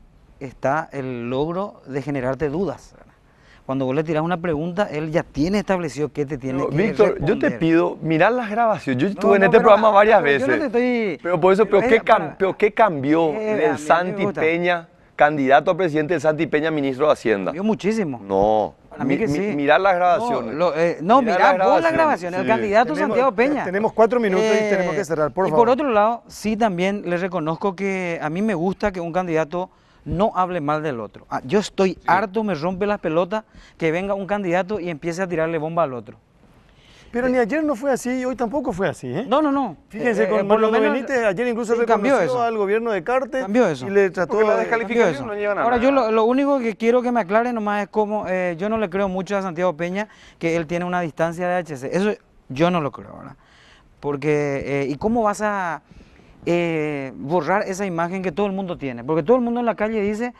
está el logro de generarte dudas, ¿verdad? Cuando vos le tirás una pregunta, él ya tiene establecido qué te tiene que Víctor, responder. yo te pido, mirar las grabaciones. Yo estuve en este programa varias veces. Yo no te estoy... Pero por eso, ¿qué cambió del Santi Peña, candidato a presidente, del Santi Peña, ministro de Hacienda? Cambió muchísimo. No. Para mí que sí. Mirar las grabaciones. Mirá vos las grabaciones. El candidato Santiago Peña. Tenemos 4 minutos y tenemos que cerrar, por favor. Y por otro lado, sí también le reconozco que a mí me gusta que un candidato no hable mal del otro. Yo estoy harto, me rompe las pelotas que venga un candidato y empiece a tirarle bomba al otro. Pero ni ayer no fue así y hoy tampoco fue así, ¿eh? No. Fíjense, con Mario Benítez, ayer incluso reconoció al gobierno de Cartes y le trató de descalificación, no llevan a Ahora, nada. yo lo único que quiero que me aclare nomás es cómo yo no le creo mucho a Santiago Peña que él tiene una distancia de HC. Eso yo no lo creo, ¿verdad? Porque, ¿y cómo vas a borrar esa imagen que todo el mundo tiene? Porque todo el mundo en la calle dice...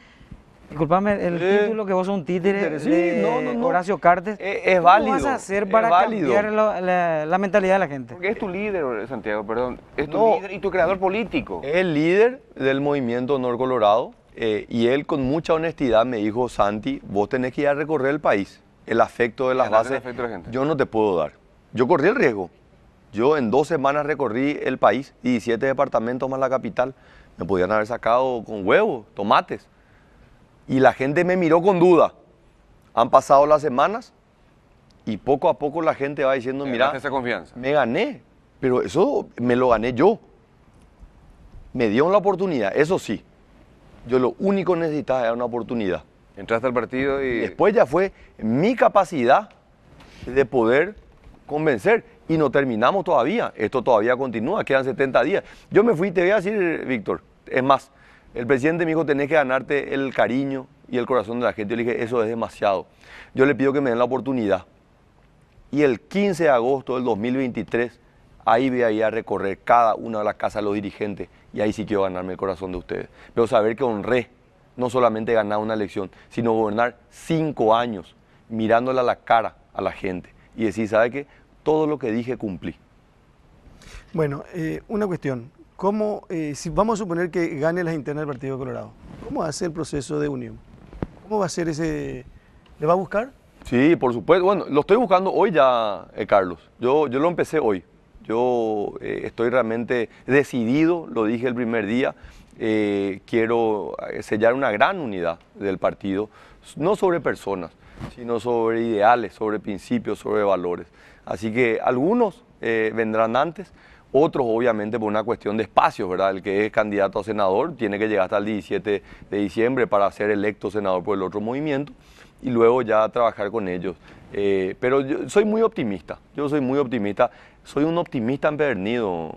Disculpame el título, que vos sos un títere de Horacio Cartes. Es válido. ¿Cómo vas a hacer para cambiar la mentalidad de la gente? Porque es tu líder, Santiago, perdón. Es tu líder y tu creador político. Es el líder del movimiento Honor Colorado y él con mucha honestidad me dijo, Santi, vos tenés que ir a recorrer el país. El afecto de las bases, yo no te puedo dar. Yo corrí el riesgo. Yo en 2 semanas recorrí el país, 17 departamentos más la capital. Me podían haber sacado con huevos, tomates. Y la gente me miró con duda. Han pasado las semanas y poco a poco la gente va diciendo, mira, esa confianza. Me gané, pero eso me lo gané yo. Me dieron la oportunidad, eso sí. Yo lo único que necesitaba era una oportunidad. Entraste al partido y... Después ya fue mi capacidad de poder convencer. Y no terminamos todavía, esto todavía continúa, quedan 70 días. Yo me fui, te voy a decir, Víctor, es más, el presidente me dijo, tenés que ganarte el cariño y el corazón de la gente. Yo le dije, eso es demasiado. Yo le pido que me den la oportunidad. Y el 15 de agosto del 2023, ahí voy a ir a recorrer cada una de las casas de los dirigentes y ahí sí quiero ganarme el corazón de ustedes. Pero saber que honré, no solamente ganar una elección, sino gobernar 5 años mirándole a la cara a la gente y decir, ¿sabe qué? Todo lo que dije cumplí. Bueno, una cuestión. ¿Cómo, si vamos a suponer que gane las internas del Partido Colorado, cómo hace el proceso de unión? ¿Cómo va a ser ese? ¿Le va a buscar? Sí, por supuesto. Bueno, lo estoy buscando hoy ya, Carlos. Yo lo empecé hoy. Yo estoy realmente decidido, lo dije el primer día, quiero sellar una gran unidad del partido, no sobre personas, sino sobre ideales, sobre principios, sobre valores. Así que algunos vendrán antes. Otros, obviamente, por una cuestión de espacios, ¿verdad? El que es candidato a senador tiene que llegar hasta el 17 de diciembre para ser electo senador por el otro movimiento. y luego ya trabajar con ellos. Pero yo soy muy optimista, soy un optimista empedernido,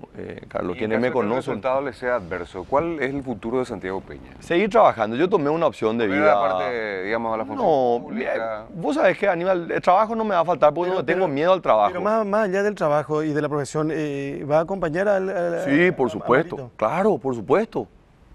Carlos, quienes me El conocen. resultado le sea adverso, ¿cuál es el futuro de Santiago Peña? Seguir trabajando, yo tomé una opción de Volver vida. aparte, digamos, a la función No, pública. vos sabés que, Aníbal, el trabajo no me va a faltar porque no tengo miedo al trabajo. Pero más allá del trabajo y de la profesión, ¿va a acompañar Sí, por a supuesto, Marito? claro, por supuesto.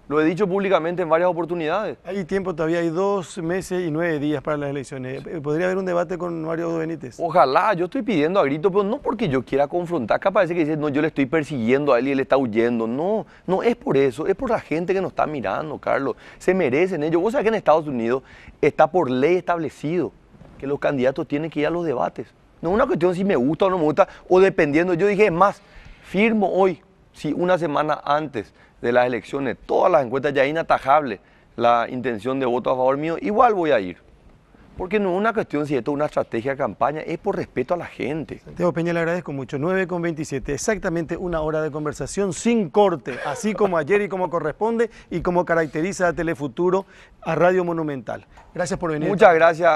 Lo he dicho públicamente en varias oportunidades. Hay tiempo todavía, hay 2 meses y 9 días para las elecciones. ¿Podría haber un debate con Mario Abdo Benítez? Ojalá, yo estoy pidiendo a grito, pero no porque yo quiera confrontar. Acá parece que dice, no, yo le estoy persiguiendo a él y él está huyendo. No, no es por eso, es por la gente que nos está mirando, Carlos. Se merecen ellos. Vos sabés que en Estados Unidos está por ley establecido que los candidatos tienen que ir a los debates. No es una cuestión si me gusta o no me gusta, o dependiendo. Yo dije, es más, firmo hoy, si una semana antes de las elecciones, todas las encuestas ya inatajables, la intención de voto a favor mío, igual voy a ir. Porque no es una cuestión si esto es una estrategia de campaña, es por respeto a la gente. Santiago Peña, le agradezco mucho. 9:27, exactamente 1 hora de conversación sin corte, así como ayer y como corresponde y como caracteriza a Telefuturo, a Radio Monumental. Gracias por venir. Muchas gracias,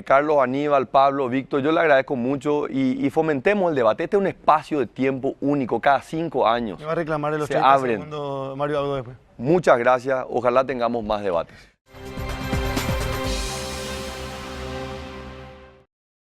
Carlos, Aníbal, Pablo, Víctor. Yo le agradezco mucho y fomentemos el debate. Este es un espacio de tiempo único, cada 5 años. Me va a reclamar de los se 30 abren. segundos Mario Abdo después. Muchas gracias. Ojalá tengamos más debates.